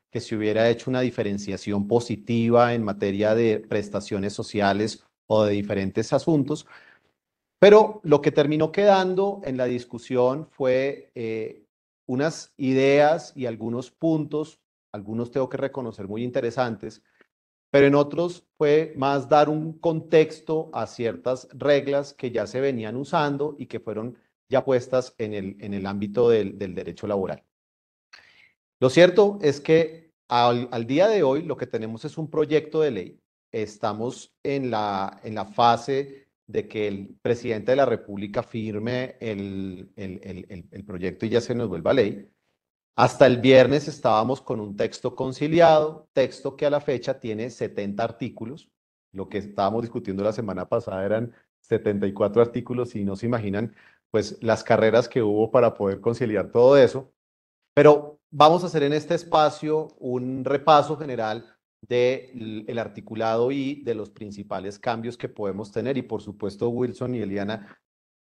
que se hubiera hecho una diferenciación positiva en materia de prestaciones sociales o de diferentes asuntos, pero lo que terminó quedando en la discusión fue unas ideas y algunos puntos, algunos tengo que reconocer muy interesantes, pero en otros fue más dar un contexto a ciertas reglas que ya se venían usando y que fueron ya puestas en el ámbito del derecho laboral. Lo cierto es que al día de hoy lo que tenemos es un proyecto de ley. Estamos en la fase de que el presidente de la República firme el proyecto y ya se nos vuelva ley. Hasta el viernes estábamos con un texto conciliado, texto que a la fecha tiene 70 artículos. Lo que estábamos discutiendo la semana pasada eran 74 artículos y no se imaginan pues las carreras que hubo para poder conciliar todo eso. Pero vamos a hacer en este espacio un repaso general del articulado y de los principales cambios que podemos tener. Y por supuesto, Wilson y Eliana,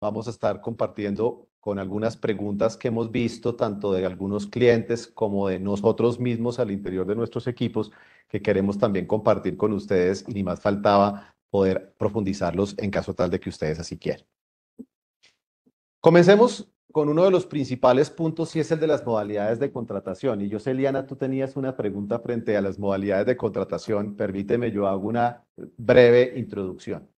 vamos a estar compartiendo con algunas preguntas que hemos visto, tanto de algunos clientes como de nosotros mismos al interior de nuestros equipos, que queremos también compartir con ustedes y ni más faltaba poder profundizarlos en caso tal de que ustedes así quieran. Comencemos con uno de los principales puntos y es el de las modalidades de contratación. Y yo sé, Liana, tú tenías una pregunta frente a las modalidades de contratación. Permíteme, yo hago una breve introducción.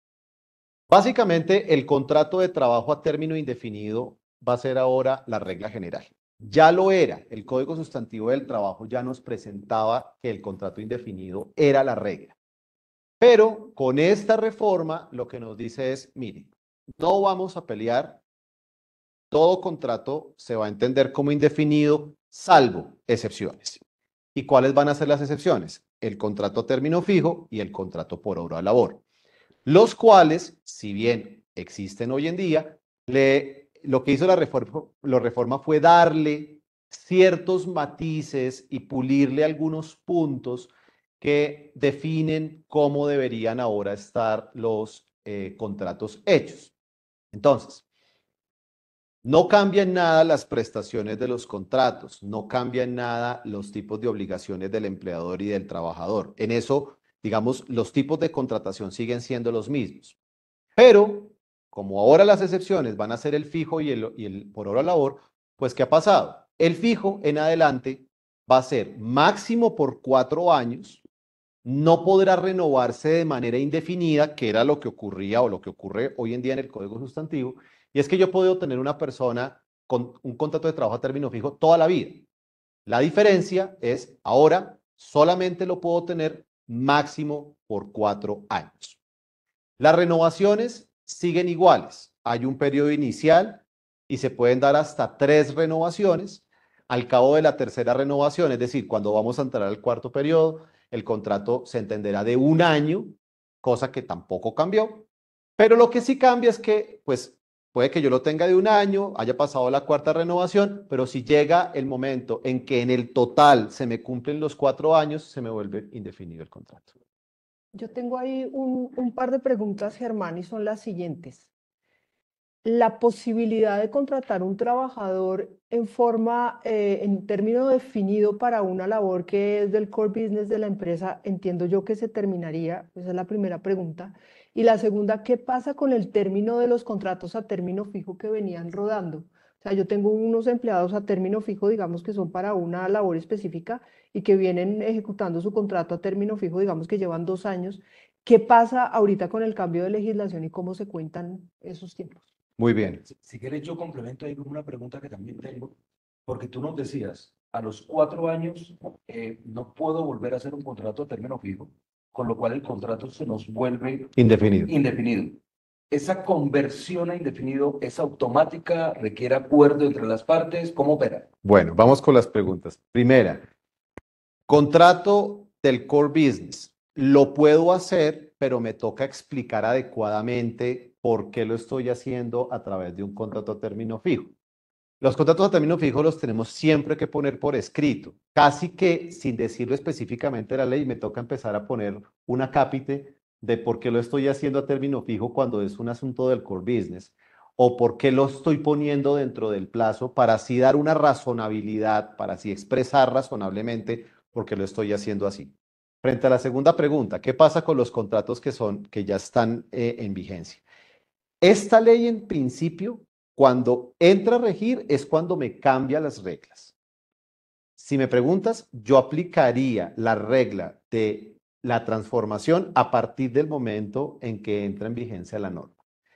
Básicamente, el contrato de trabajo a término indefinido va a ser ahora la regla general. Ya lo era, el Código Sustantivo del Trabajo ya nos presentaba que el contrato indefinido era la regla. Pero con esta reforma lo que nos dice es, miren, no vamos a pelear. Todo contrato se va a entender como indefinido, salvo excepciones. ¿Y cuáles van a ser las excepciones? El contrato a término fijo y el contrato por obra o labor, los cuales, si bien existen hoy en día, lo que hizo la reforma fue darle ciertos matices y pulirle algunos puntos que definen cómo deberían ahora estar los contratos hechos. Entonces, no cambian nada las prestaciones de los contratos, no cambian nada los tipos de obligaciones del empleador y del trabajador. En eso, digamos, los tipos de contratación siguen siendo los mismos. Pero, como ahora las excepciones van a ser el fijo y el por hora labor, pues ¿qué ha pasado? El fijo en adelante va a ser máximo por 4 años, no podrá renovarse de manera indefinida, que era lo que ocurría o lo que ocurre hoy en día en el Código Sustantivo, y es que yo puedo tener una persona con un contrato de trabajo a término fijo toda la vida. La diferencia es ahora solamente lo puedo tener máximo por 4 años. Las renovaciones siguen iguales. Hay un periodo inicial y se pueden dar hasta 3 renovaciones. Al cabo de la tercera renovación, es decir, cuando vamos a entrar al cuarto periodo, el contrato se entenderá de 1 año, cosa que tampoco cambió. Pero lo que sí cambia es que, pues, puede que yo lo tenga de 1 año, haya pasado la cuarta renovación, pero si llega el momento en que en el total se me cumplen los 4 años, se me vuelve indefinido el contrato. Yo tengo ahí un par de preguntas, Germán, y son las siguientes. La posibilidad de contratar un trabajador en término definido para una labor que es del core business de la empresa, entiendo yo que se terminaría, esa es la primera pregunta. Y la segunda, ¿qué pasa con el término de los contratos a término fijo que venían rodando? O sea, yo tengo unos empleados a término fijo, digamos que son para una labor específica y que vienen ejecutando su contrato a término fijo, digamos que llevan 2 años. ¿Qué pasa ahorita con el cambio de legislación y cómo se cuentan esos tiempos? Muy bien. Si quieres, yo complemento ahí con una pregunta que también tengo, porque tú nos decías, a los 4 años no puedo volver a hacer un contrato a término fijo, con lo cual el contrato se nos vuelve Indefinido. indefinido. ¿Esa conversión a indefinido es automática? ¿Requiere acuerdo entre las partes? ¿Cómo opera? Bueno, vamos con las preguntas. Primera, contrato del core business. Lo puedo hacer, pero me toca explicar adecuadamente por qué lo estoy haciendo a través de un contrato a término fijo. Los contratos a término fijo los tenemos siempre que poner por escrito. Casi que sin decirlo específicamente la ley, me toca empezar a poner una cápite de por qué lo estoy haciendo a término fijo cuando es un asunto del core business. o por qué lo estoy poniendo dentro del plazo para así dar una razonabilidad, para así expresar razonablemente por qué lo estoy haciendo así. Frente a la segunda pregunta, ¿qué pasa con los contratos que ya están en vigencia? Esta ley en principio, cuando entra a regir, es cuando me cambia las reglas. Si me preguntas, yo aplicaría la regla de la transformación a partir del momento en que entra en vigencia la norma.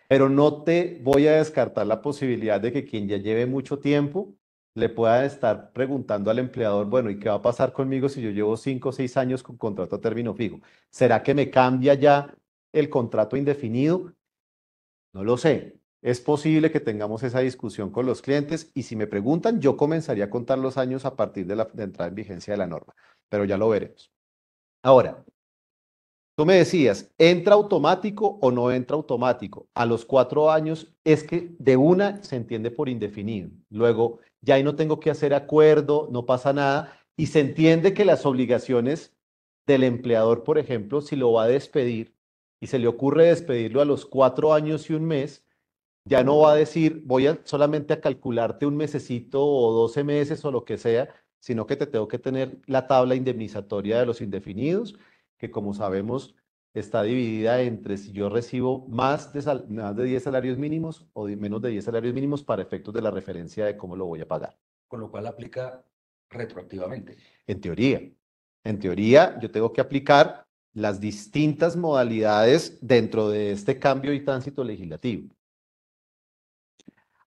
Pero no te voy a descartar la posibilidad de que quien ya lleve mucho tiempo le pueda estar preguntando al empleador, bueno, ¿y qué va a pasar conmigo si yo llevo 5 o 6 años con contrato a término fijo? ¿Será que me cambia ya el contrato indefinido? No lo sé. Es posible que tengamos esa discusión con los clientes y si me preguntan, yo comenzaría a contar los años a partir de entrada en vigencia de la norma, pero ya lo veremos. Ahora, tú me decías, ¿entra automático o no entra automático? A los 4 años es que de una se entiende por indefinido. Luego, ya ahí no tengo que hacer acuerdo, no pasa nada y se entiende que las obligaciones del empleador, por ejemplo, si lo va a despedir y se le ocurre despedirlo a los 4 años y un mes, ya no va a decir, voy a solamente a calcularte un mesecito o 12 meses o lo que sea, sino que te tengo que tener la tabla indemnizatoria de los indefinidos, que como sabemos está dividida entre si yo recibo más de 10 salarios mínimos o menos de 10 salarios mínimos para efectos de la referencia de cómo lo voy a pagar. Con lo cual aplica retroactivamente. En teoría, yo tengo que aplicar las distintas modalidades dentro de este cambio y tránsito legislativo.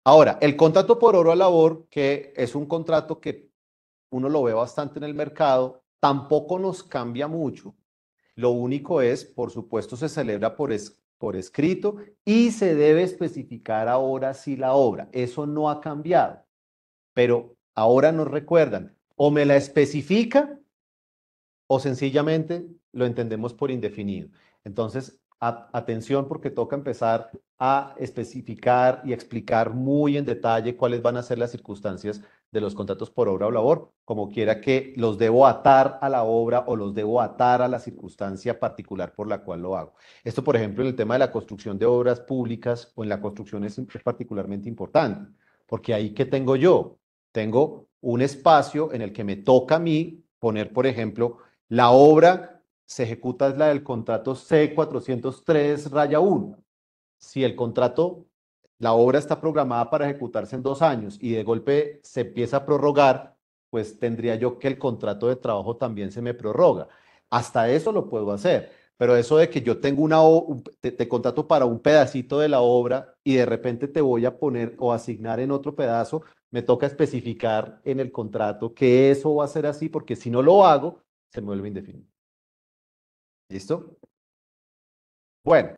Ahora, el contrato por hora labor, que es un contrato que uno lo ve bastante en el mercado, tampoco nos cambia mucho. Lo único es, por supuesto, se celebra por escrito y se debe especificar ahora sí la obra. Eso no ha cambiado, pero ahora nos recuerdan, o me la especifica o sencillamente lo entendemos por indefinido. Entonces, atención porque toca empezar a especificar y explicar muy en detalle cuáles van a ser las circunstancias de los contratos por obra o labor, como quiera que los debo atar a la obra o los debo atar a la circunstancia particular por la cual lo hago. Esto, por ejemplo, en el tema de la construcción de obras públicas o en la construcción es particularmente importante, porque ahí, ¿qué tengo yo? Tengo un espacio en el que me toca a mí poner, por ejemplo, la obra se ejecuta es la del contrato C403-1. Si el contrato, la obra está programada para ejecutarse en 2 años y de golpe se empieza a prorrogar, pues tendría yo que el contrato de trabajo también se me prorroga. Hasta eso lo puedo hacer, pero eso de que yo tengo te contrato para un pedacito de la obra y de repente te voy a poner o asignar en otro pedazo, me toca especificar en el contrato que eso va a ser así, porque si no lo hago, se me vuelve indefinido. ¿Listo? Bueno,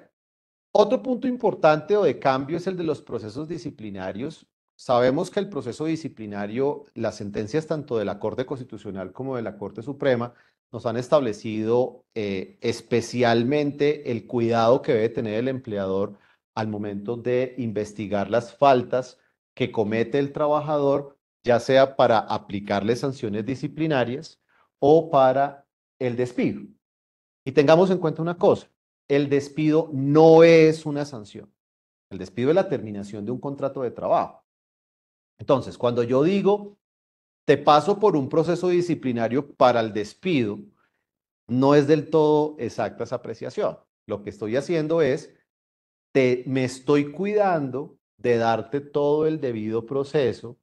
otro punto importante o de cambio es el de los procesos disciplinarios. Sabemos que el proceso disciplinario, las sentencias tanto de la Corte Constitucional como de la Corte Suprema nos han establecido especialmente el cuidado que debe tener el empleador al momento de investigar las faltas que comete el trabajador, ya sea para aplicarle sanciones disciplinarias o para el despido. Y tengamos en cuenta una cosa, el despido no es una sanción. El despido es la terminación de un contrato de trabajo. Entonces, cuando yo digo, te paso por un proceso disciplinario para el despido, no es del todo exacta esa apreciación. Lo que estoy haciendo es, me estoy cuidando de darte todo el debido proceso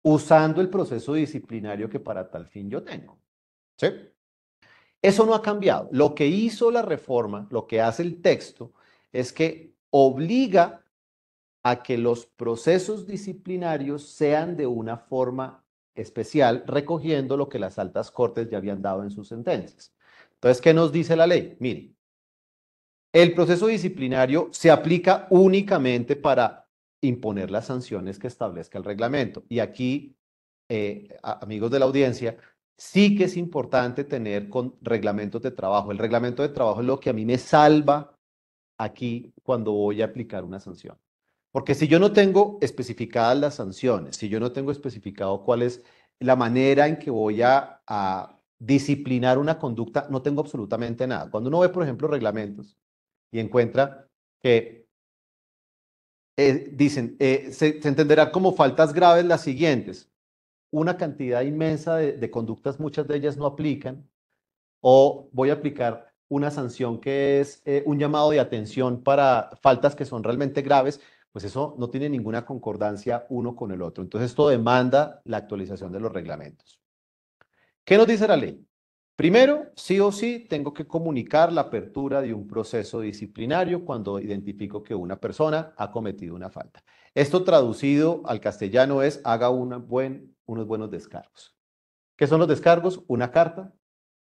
usando el proceso disciplinario que para tal fin yo tengo. ¿Sí? Eso no ha cambiado. Lo que hizo la reforma, lo que hace el texto, es que obliga a que los procesos disciplinarios sean de una forma especial, recogiendo lo que las altas cortes ya habían dado en sus sentencias. Entonces, ¿qué nos dice la ley? Mire, el proceso disciplinario se aplica únicamente para imponer las sanciones que establezca el reglamento. Y aquí, amigos de la audiencia, sí que es importante tener con reglamentos de trabajo. El reglamento de trabajo es lo que a mí me salva aquí cuando voy a aplicar una sanción. Porque si yo no tengo especificadas las sanciones, si yo no tengo especificado cuál es la manera en que voy a disciplinar una conducta, no tengo absolutamente nada. Cuando uno ve, por ejemplo, reglamentos y encuentra que dicen, se entenderá como faltas graves las siguientes. Una cantidad inmensa de conductas, muchas de ellas no aplican, o voy a aplicar una sanción que es un llamado de atención para faltas que son realmente graves, pues eso no tiene ninguna concordancia uno con el otro. Entonces, esto demanda la actualización de los reglamentos. ¿Qué nos dice la ley? Primero, sí o sí, tengo que comunicar la apertura de un proceso disciplinario cuando identifico que una persona ha cometido una falta. Esto traducido al castellano es haga unos buenos descargos. ¿Qué son los descargos? Una carta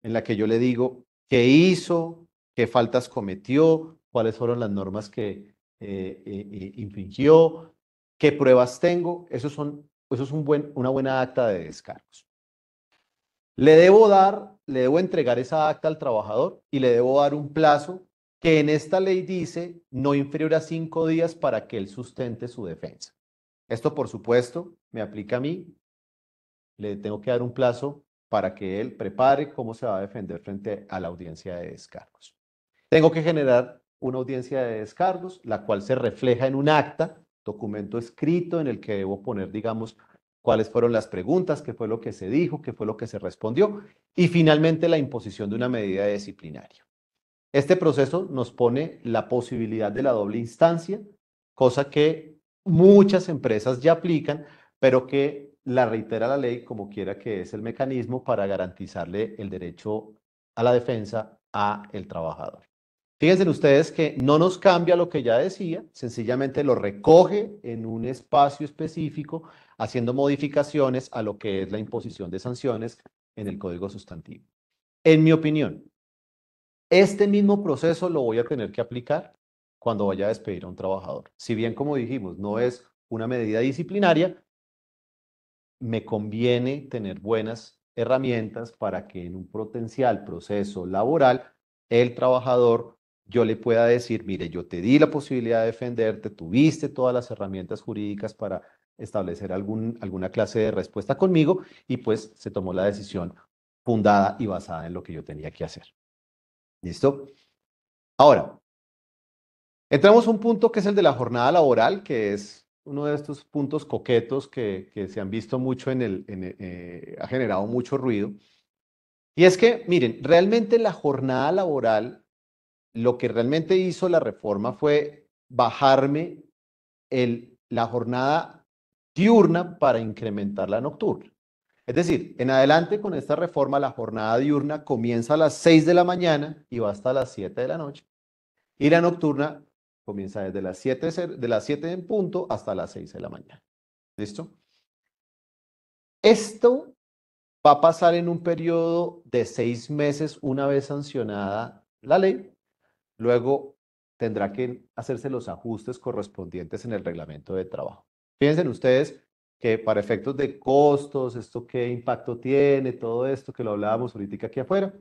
en la que yo le digo qué hizo, qué faltas cometió, cuáles fueron las normas que infringió, qué pruebas tengo. Eso es una buena acta de descargos. Le debo entregar esa acta al trabajador y le debo dar un plazo que en esta ley dice no inferior a 5 días para que él sustente su defensa. Esto, por supuesto, me aplica a mí. Le tengo que dar un plazo para que él prepare cómo se va a defender frente a la audiencia de descargos. Tengo que generar una audiencia de descargos, la cual se refleja en un acta, documento escrito en el que debo poner, digamos, cuáles fueron las preguntas, qué fue lo que se dijo, qué fue lo que se respondió, y finalmente la imposición de una medida disciplinaria. Este proceso nos pone la posibilidad de la doble instancia, cosa que muchas empresas ya aplican, pero que la reitera la ley como quiera que es el mecanismo para garantizarle el derecho a la defensa a el trabajador. Fíjense ustedes que no nos cambia lo que ya decía, sencillamente lo recoge en un espacio específico, haciendo modificaciones a lo que es la imposición de sanciones en el Código Sustantivo. En mi opinión, este mismo proceso lo voy a tener que aplicar cuando vaya a despedir a un trabajador. Si bien, como dijimos, no es una medida disciplinaria, me conviene tener buenas herramientas para que en un potencial proceso laboral, el trabajador, yo le pueda decir, mire, yo te di la posibilidad de defenderte, tuviste todas las herramientas jurídicas para establecer alguna clase de respuesta conmigo y pues se tomó la decisión fundada y basada en lo que yo tenía que hacer. ¿Listo? Ahora, entramos a un punto que es el de la jornada laboral, que es uno de estos puntos coquetos que se han visto mucho ha generado mucho ruido. Y es que, miren, realmente la jornada laboral, lo que realmente hizo la reforma fue bajarme la jornada diurna para incrementar la nocturna. Es decir, en adelante con esta reforma, la jornada diurna comienza a las 6 de la mañana y va hasta las 7 de la noche. Y la nocturna comienza desde las 7 en punto hasta las 6 de la mañana. ¿Listo? Esto va a pasar en un periodo de 6 meses una vez sancionada la ley. Luego tendrá que hacerse los ajustes correspondientes en el reglamento de trabajo. Fíjense ustedes que para efectos de costos, esto qué impacto tiene, todo esto que lo hablábamos ahorita aquí afuera,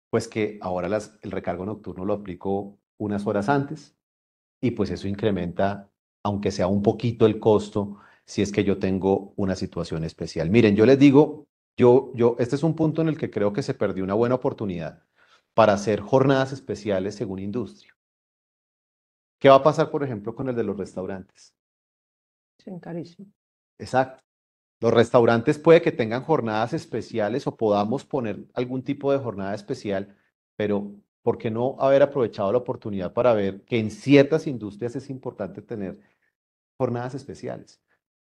pues que ahora el recargo nocturno lo aplico unas horas antes y pues eso incrementa, aunque sea un poquito el costo, si es que yo tengo una situación especial. Miren, yo les digo, este es un punto en el que creo que se perdió una buena oportunidad para hacer jornadas especiales según industria. ¿Qué va a pasar, por ejemplo, con el de los restaurantes? Se encareció. Exacto. Los restaurantes puede que tengan jornadas especiales o podamos poner algún tipo de jornada especial, pero ¿por qué no haber aprovechado la oportunidad para ver que en ciertas industrias es importante tener jornadas especiales?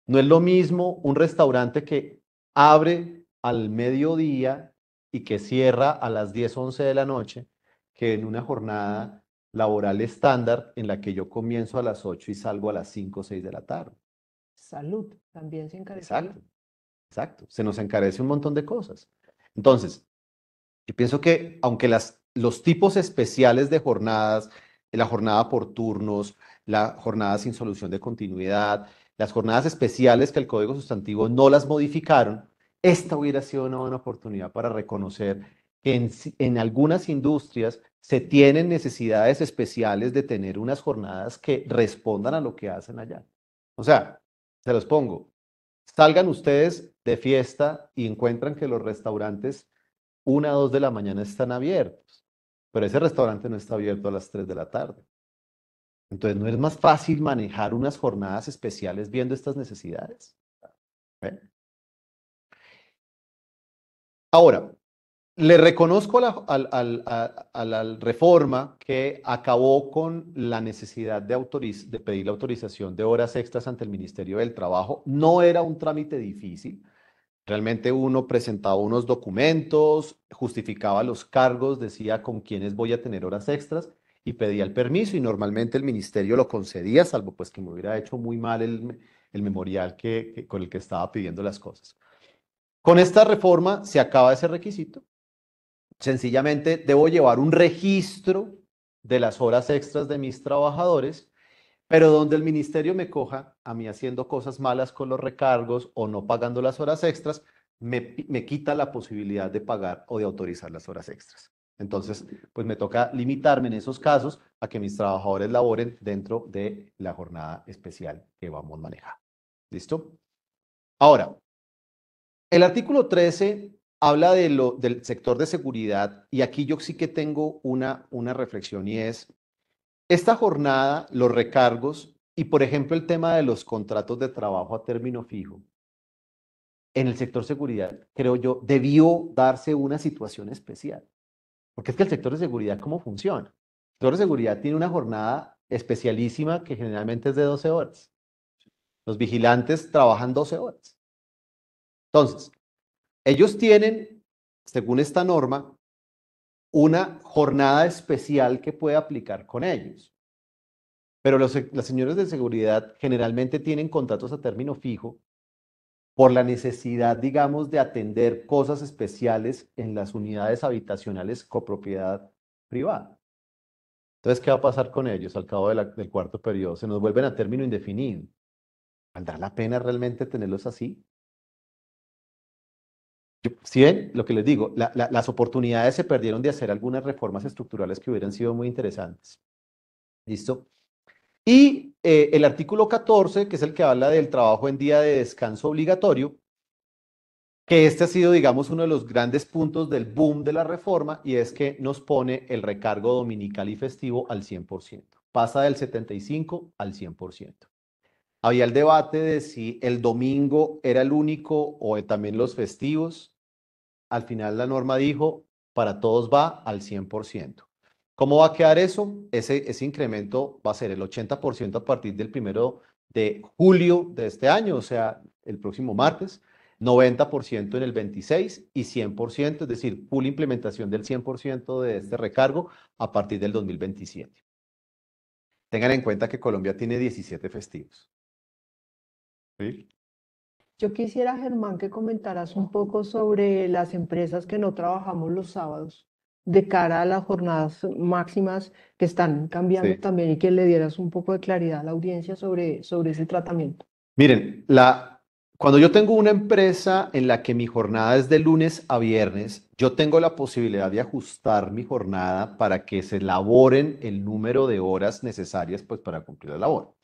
No es lo mismo un restaurante que abre al mediodía y que cierra a las 10, 11 de la noche, que en una jornada laboral estándar en la que yo comienzo a las 8 y salgo a las 5 o 6 de la tarde. Salud también se encareció. Exacto. Exacto, se nos encarece un montón de cosas. Entonces, yo pienso que aunque los tipos especiales de jornadas, la jornada por turnos, la jornada sin solución de continuidad, las jornadas especiales que el Código Sustantivo no las modificaron, esta hubiera sido una buena oportunidad para reconocer que en algunas industrias se tienen necesidades especiales de tener unas jornadas que respondan a lo que hacen allá. O sea, se los pongo. Salgan ustedes de fiesta y encuentran que los restaurantes 1 o 2 de la mañana están abiertos, pero ese restaurante no está abierto a las 3 de la tarde. Entonces, ¿no es más fácil manejar unas jornadas especiales viendo estas necesidades? ¿Ve? Ahora, le reconozco a la reforma que acabó con la necesidad de pedir la autorización de horas extras ante el Ministerio del Trabajo. No era un trámite difícil. Realmente uno presentaba unos documentos, justificaba los cargos, decía con quiénes voy a tener horas extras y pedía el permiso y normalmente el ministerio lo concedía, salvo pues que me hubiera hecho muy mal el memorial con el que estaba pidiendo las cosas. Con esta reforma se acaba ese requisito. Sencillamente debo llevar un registro de las horas extras de mis trabajadores, pero donde el ministerio me coja a mí haciendo cosas malas con los recargos o no pagando las horas extras, me quita la posibilidad de pagar o de autorizar las horas extras. Entonces, pues me toca limitarme en esos casos a que mis trabajadores laboren dentro de la jornada especial que vamos a manejar. ¿Listo? Ahora, el artículo 13 habla del sector de seguridad y aquí yo sí que tengo una reflexión y es, esta jornada, los recargos y, por ejemplo, el tema de los contratos de trabajo a término fijo, en el sector seguridad, creo yo, debió darse una situación especial. Porque es que el sector de seguridad, ¿cómo funciona? El sector de seguridad tiene una jornada especialísima que generalmente es de 12 horas. Los vigilantes trabajan 12 horas. Entonces, ellos tienen, según esta norma, una jornada especial que puede aplicar con ellos. Pero las señoras de seguridad generalmente tienen contratos a término fijo por la necesidad, digamos, de atender cosas especiales en las unidades habitacionales copropiedad privada. Entonces, ¿qué va a pasar con ellos al cabo del cuarto periodo? Se nos vuelven a término indefinido. ¿Valdrá la pena realmente tenerlos así? Si ven lo que les digo, las oportunidades se perdieron de hacer algunas reformas estructurales que hubieran sido muy interesantes. ¿Listo? Y el artículo 14, que es el que habla del trabajo en día de descanso obligatorio, que este ha sido, digamos, uno de los grandes puntos del boom de la reforma y es que nos pone el recargo dominical y festivo al 100%. Pasa del 75 al 100%. Había el debate de si el domingo era el único o también los festivos. Al final la norma dijo, para todos va al 100%. ¿Cómo va a quedar eso? Ese incremento va a ser el 80% a partir del 1 de julio de este año, o sea, el próximo martes, 90% en el 26 y 100%, es decir, full implementación del 100% de este recargo a partir del 2027. Tengan en cuenta que Colombia tiene 17 festivos. ¿Sí? Yo quisiera, Germán, que comentaras un poco sobre las empresas que no trabajamos los sábados de cara a las jornadas máximas que están cambiando Sí. también y que le dieras un poco de claridad a la audiencia sobre ese tratamiento. Miren, cuando yo tengo una empresa en la que mi jornada es de lunes a viernes, yo tengo la posibilidad de ajustar mi jornada para que se elaboren el número de horas necesarias pues, para cumplir la labor.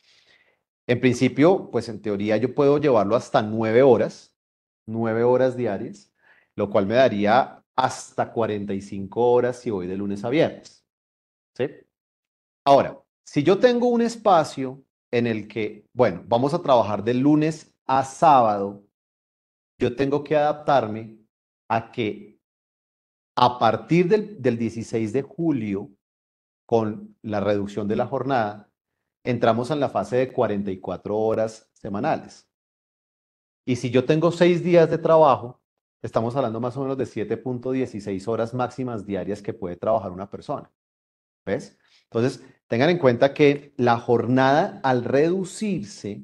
En principio, pues en teoría yo puedo llevarlo hasta 9 horas diarias, lo cual me daría hasta 45 horas si voy de lunes a viernes. ¿Sí? Ahora, si yo tengo un espacio en el que, bueno, vamos a trabajar de lunes a sábado, yo tengo que adaptarme a que a partir del 16 de julio, con la reducción de la jornada, entramos en la fase de 44 horas semanales. Y si yo tengo 6 días de trabajo, estamos hablando más o menos de 7.16 horas máximas diarias que puede trabajar una persona. ¿Ves? Entonces, tengan en cuenta que la jornada al reducirse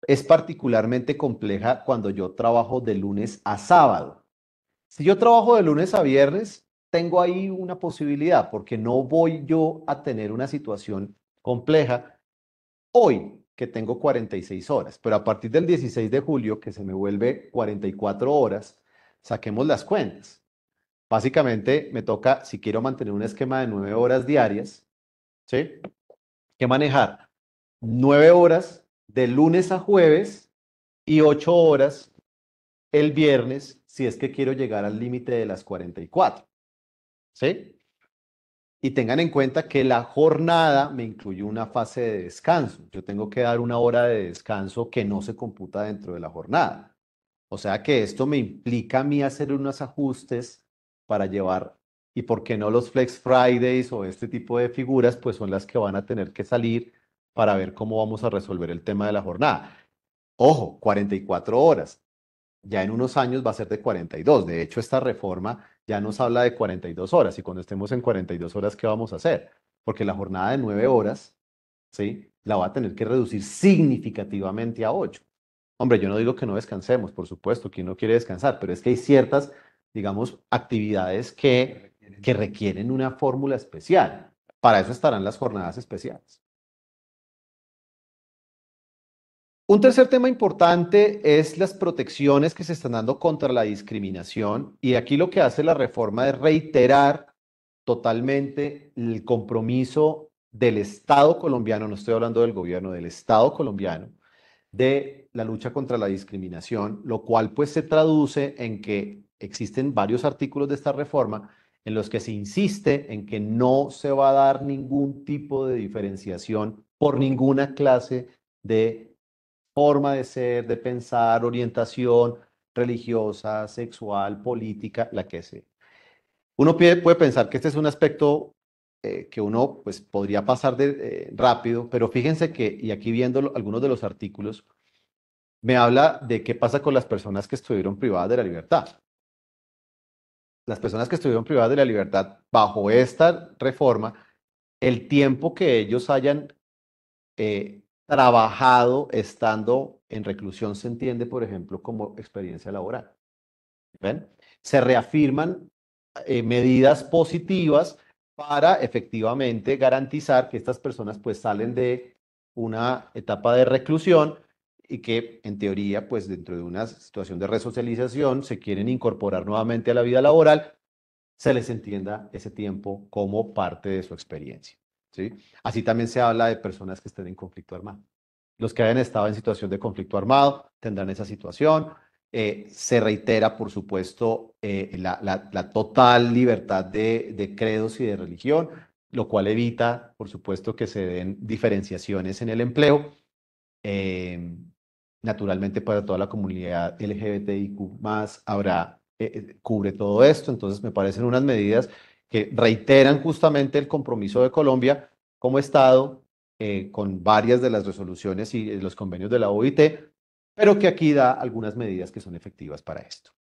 es particularmente compleja cuando yo trabajo de lunes a sábado. Si yo trabajo de lunes a viernes, tengo ahí una posibilidad porque no voy yo a tener una situación compleja hoy que tengo 46 horas, pero a partir del 16 de julio que se me vuelve 44 horas, saquemos las cuentas. Básicamente me toca, si quiero mantener un esquema de 9 horas diarias, ¿sí? Que manejar 9 horas de lunes a jueves y 8 horas el viernes si es que quiero llegar al límite de las 44. ¿Sí? Y tengan en cuenta que la jornada me incluye una fase de descanso. Yo tengo que dar una hora de descanso que no se computa dentro de la jornada. O sea que esto me implica a mí hacer unos ajustes para llevar, y por qué no los Flex Fridays o este tipo de figuras, pues son las que van a tener que salir para ver cómo vamos a resolver el tema de la jornada. Ojo, 44 horas. Ya en unos años va a ser de 42. De hecho, esta reforma ya nos habla de 42 horas. Y cuando estemos en 42 horas, ¿qué vamos a hacer? Porque la jornada de 9 horas, ¿sí? La va a tener que reducir significativamente a 8. Hombre, yo no digo que no descansemos, por supuesto, quien no quiere descansar, pero es que hay ciertas, digamos, actividades que requieren una fórmula especial. Para eso estarán las jornadas especiales. Un tercer tema importante es las protecciones que se están dando contra la discriminación, y aquí lo que hace la reforma es reiterar totalmente el compromiso del Estado colombiano, no estoy hablando del gobierno, del Estado colombiano, de la lucha contra la discriminación, lo cual pues se traduce en que existen varios artículos de esta reforma en los que se insiste en que no se va a dar ningún tipo de diferenciación por ninguna clase de forma de ser, de pensar, orientación religiosa, sexual, política, la que sea. Uno puede pensar que este es un aspecto que uno pues, podría pasar de, rápido, pero fíjense que, y aquí viendo algunos de los artículos, me habla de qué pasa con las personas que estuvieron privadas de la libertad. Las personas que estuvieron privadas de la libertad bajo esta reforma, el tiempo que ellos hayan trabajado estando en reclusión se entiende, por ejemplo, como experiencia laboral. ¿Ven? Se reafirman medidas positivas para efectivamente garantizar que estas personas pues salen de una etapa de reclusión y que en teoría pues dentro de una situación de resocialización se quieren incorporar nuevamente a la vida laboral, se les entienda ese tiempo como parte de su experiencia, ¿sí? Así también se habla de personas que estén en conflicto armado. Los que hayan estado en situación de conflicto armado tendrán esa situación. Se reitera, por supuesto, la total libertad de credos y de religión, lo cual evita, por supuesto, que se den diferenciaciones en el empleo. Eh, Naturalmente, para toda la comunidad LGBTIQ más habrá, cubre todo esto. Entonces, me parecen unas medidas que reiteran justamente el compromiso de Colombia como Estado con varias de las resoluciones y los convenios de la OIT, pero que aquí da algunas medidas que son efectivas para esto.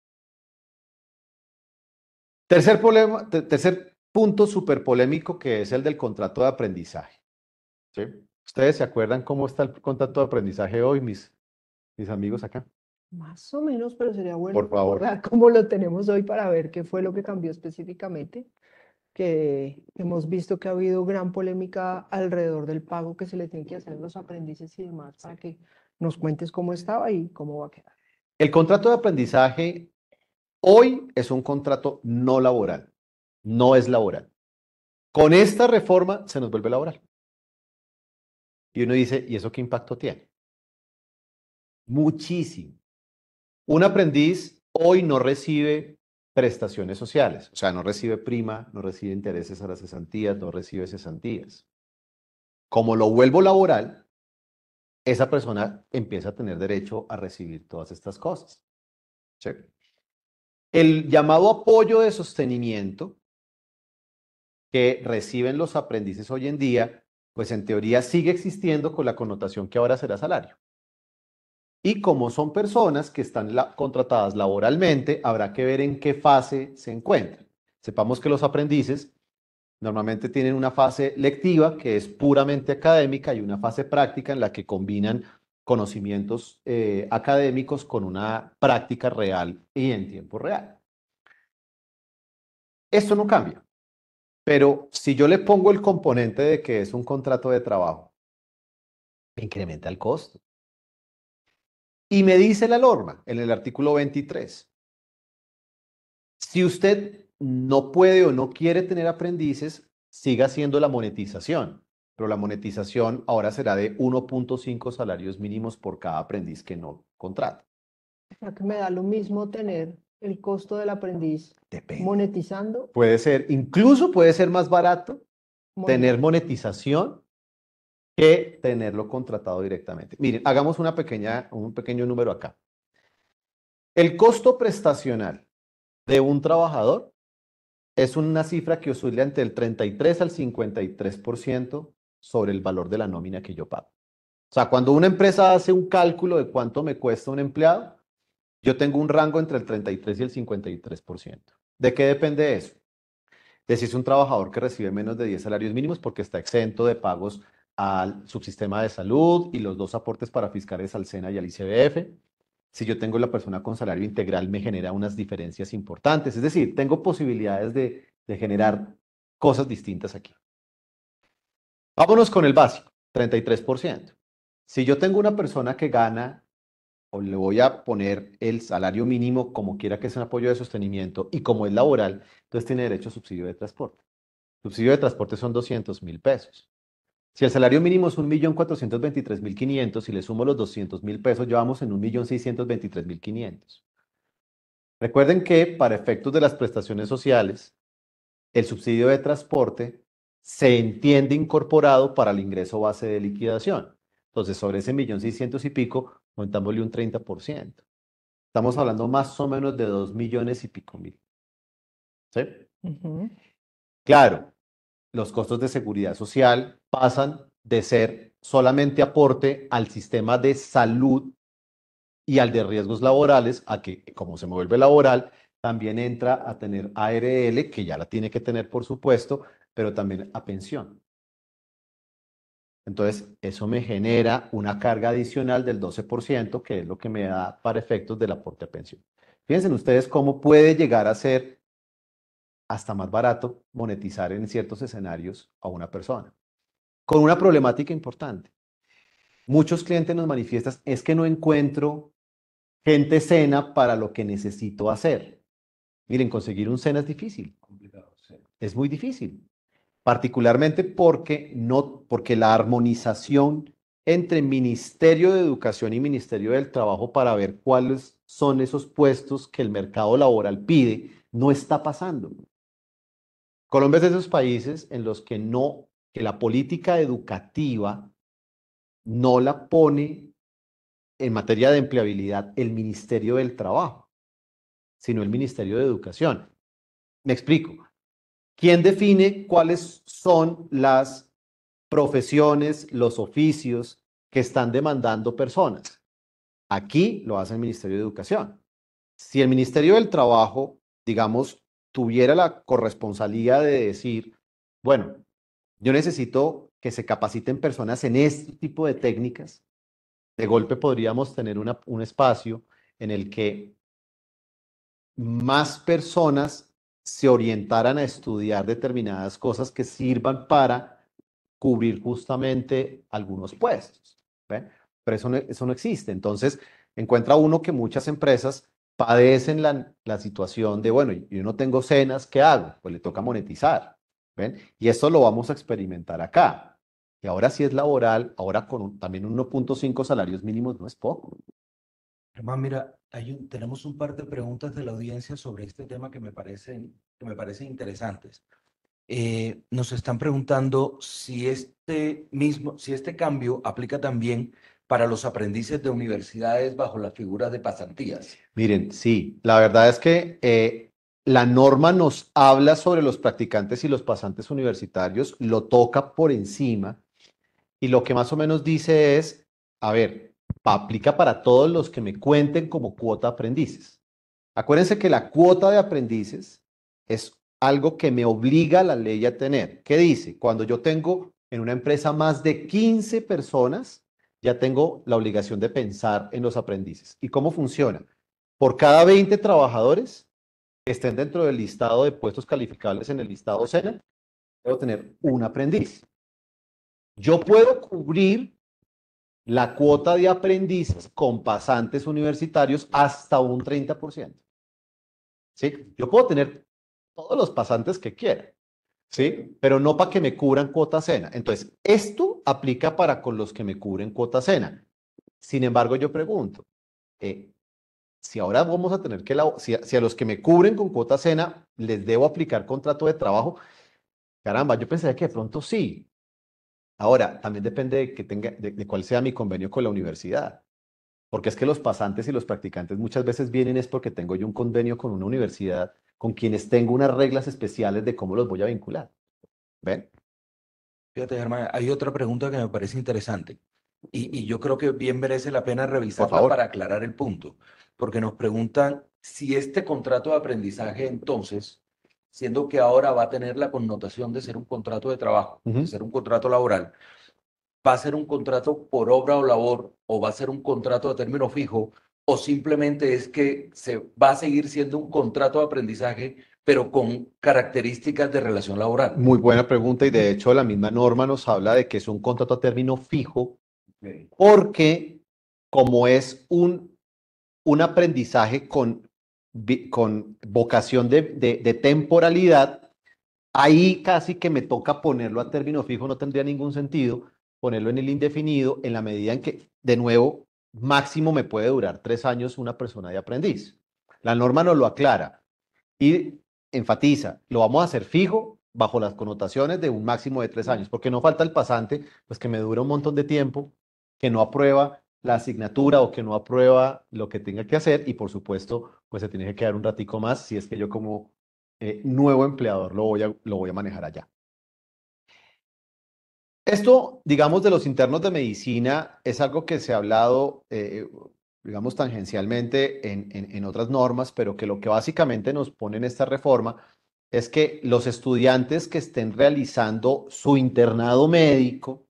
Tercer punto súper polémico, que es el del contrato de aprendizaje, ¿sí? ¿Ustedes se acuerdan cómo está el contrato de aprendizaje hoy, mis amigos acá? Más o menos, pero sería bueno Por favor. recordar cómo lo tenemos hoy para ver qué fue lo que cambió específicamente, que hemos visto que ha habido gran polémica alrededor del pago que se le tiene que hacer a los aprendices y demás, para que nos cuentes cómo estaba y cómo va a quedar. El contrato de aprendizaje hoy es un contrato no laboral, no es laboral. Con esta reforma se nos vuelve laboral. Y uno dice, ¿y eso qué impacto tiene? Muchísimo. Un aprendiz hoy no recibe prestaciones sociales, o sea, no recibe prima, no recibe intereses a las cesantías, no recibe cesantías. Como lo vuelvo laboral, esa persona empieza a tener derecho a recibir todas estas cosas. ¿Sí? El llamado apoyo de sostenimiento que reciben los aprendices hoy en día, pues en teoría sigue existiendo con la connotación que ahora será salario. Y como son personas que están contratadas laboralmente, habrá que ver en qué fase se encuentran. Sepamos que los aprendices normalmente tienen una fase lectiva que es puramente académica y una fase práctica en la que combinan conocimientos académicos con una práctica real y en tiempo real. Esto no cambia, pero si yo le pongo el componente de que es un contrato de trabajo, incrementa el costo. Y me dice la norma en el artículo 23, si usted no puede o no quiere tener aprendices, siga haciendo la monetización, pero la monetización ahora será de 1.5 salarios mínimos por cada aprendiz que no contrata. O sea, que me da lo mismo tener el costo del aprendiz Depende. monetizando. Puede ser, incluso puede ser más barato tener monetización que tenerlo contratado directamente. Miren, hagamos un pequeño número acá. El costo prestacional de un trabajador es una cifra que oscila entre el 33 al 53% sobre el valor de la nómina que yo pago. O sea, cuando una empresa hace un cálculo de cuánto me cuesta un empleado, yo tengo un rango entre el 33 y el 53%. ¿De qué depende eso? De si es un trabajador que recibe menos de 10 salarios mínimos porque está exento de pagos al subsistema de salud y los 2 aportes para fiscales al SENA y al ICBF. Si yo tengo la persona con salario integral, me genera unas diferencias importantes. Es decir, tengo posibilidades de generar cosas distintas aquí. Vámonos con el básico, 33%. Si yo tengo una persona que gana, o le voy a poner el salario mínimo como quiera que sea un apoyo de sostenimiento y como es laboral, entonces tiene derecho a subsidio de transporte. Subsidio de transporte son 200.000 pesos. Si el salario mínimo es 1.423.500 y le sumo los 200.000 pesos, llevamos en 1.623.500. Recuerden que para efectos de las prestaciones sociales, el subsidio de transporte se entiende incorporado para el ingreso base de liquidación. Entonces, sobre ese 1.600.000 y pico, montámosle un 30%. Estamos hablando más o menos de 2.000.000 y pico mil. ¿Sí? Claro, los costos de seguridad social pasan de ser solamente aporte al sistema de salud y al de riesgos laborales a que, como se me vuelve laboral, también entra a tener ARL, que ya la tiene que tener, por supuesto, pero también a pensión. Entonces, eso me genera una carga adicional del 12%, que es lo que me da para efectos del aporte a pensión. Fíjense ustedes cómo puede llegar a ser hasta más barato monetizar en ciertos escenarios a una persona. Con una problemática importante. Muchos clientes nos manifiestan, es que no encuentro gente SENA para lo que necesito hacer. Miren, conseguir un SENA es difícil. Complicado, sí. Es muy difícil. Particularmente porque la armonización entre Ministerio de Educación y Ministerio del Trabajo para ver cuáles son esos puestos que el mercado laboral pide, no está pasando. Colombia es de esos países en los que la política educativa no la pone en materia de empleabilidad el Ministerio del Trabajo, sino el Ministerio de Educación. Me explico. ¿Quién define cuáles son las profesiones, los oficios que están demandando personas? Aquí lo hace el Ministerio de Educación. Si el Ministerio del Trabajo, digamos, tuviera la corresponsalía de decir, bueno, yo necesito que se capaciten personas en este tipo de técnicas, de golpe podríamos tener un espacio en el que más personas se orientaran a estudiar determinadas cosas que sirvan para cubrir justamente algunos puestos. ¿Ve? Pero eso no existe. Entonces, encuentra uno que muchas empresas padecen la situación de, bueno, yo no tengo cenas, ¿qué hago? Pues le toca monetizar. ¿Ven? Y esto lo vamos a experimentar acá. Y ahora sí es laboral, ahora con también 1.5 salarios mínimos no es poco. Germán, mira, tenemos un par de preguntas de la audiencia sobre este tema que me parecen interesantes. Nos están preguntando si este cambio aplica también para los aprendices de universidades bajo la figura de pasantías. Miren, sí, la verdad es que la norma nos habla sobre los practicantes y los pasantes universitarios, lo toca por encima y lo que más o menos dice es, a ver, aplica para todos los que me cuenten como cuota aprendices. Acuérdense que la cuota de aprendices es algo que me obliga la ley a tener. ¿Qué dice? Cuando yo tengo en una empresa más de 15 personas, ya tengo la obligación de pensar en los aprendices. ¿Y cómo funciona? Por cada 20 trabajadores que estén dentro del listado de puestos calificables en el listado SENA, debo tener un aprendiz. Yo puedo cubrir la cuota de aprendices con pasantes universitarios hasta un 30%. ¿Sí? Yo puedo tener todos los pasantes que quiera, ¿sí? Pero no para que me cubran cuota SENA. Entonces, esto aplica para con los que me cubren cuota SENA. Sin embargo, yo pregunto, si ahora vamos a tener que, si a los que me cubren con cuota SENA les debo aplicar contrato de trabajo, Caramba, yo pensaría que de pronto sí. Ahora, también depende de, que tenga, de cuál sea mi convenio con la universidad. Porque es que los pasantes y los practicantes muchas veces vienen es porque tengo yo un convenio con una universidad con quienes tengo unas reglas especiales de cómo los voy a vincular. ¿Ven? Fíjate, Germán, hay otra pregunta que me parece interesante y yo creo que bien merece la pena Por revisarla favor. para aclarar el punto, porque nos preguntan si este contrato de aprendizaje entonces, siendo que ahora va a tener la connotación de ser un contrato de trabajo, de Ujú. ser un contrato laboral, ¿va a ser un contrato por obra o labor o va a ser un contrato a término fijo o simplemente es que se va a seguir siendo un contrato de aprendizaje pero con características de relación laboral? Muy buena pregunta y de hecho la misma norma nos habla de que es un contrato a término fijo Ok. porque como es un aprendizaje con vocación de temporalidad, ahí casi que me toca ponerlo a término fijo, no tendría ningún sentido ponerlo en el indefinido en la medida en que, de nuevo, máximo me puede durar 3 años una persona de aprendiz. La norma nos lo aclara y enfatiza, lo vamos a hacer fijo bajo las connotaciones de un máximo de 3 años, porque no falta el pasante, pues que me dura un montón de tiempo, que no aprueba la asignatura o que no aprueba lo que tenga que hacer y por supuesto, pues se tiene que quedar un ratico más si es que yo como nuevo empleador lo voy a manejar allá. Esto, digamos, de los internos de medicina es algo que se ha hablado, digamos, tangencialmente en otras normas, pero que lo que básicamente nos pone en esta reforma es que los estudiantes que estén realizando su internado médico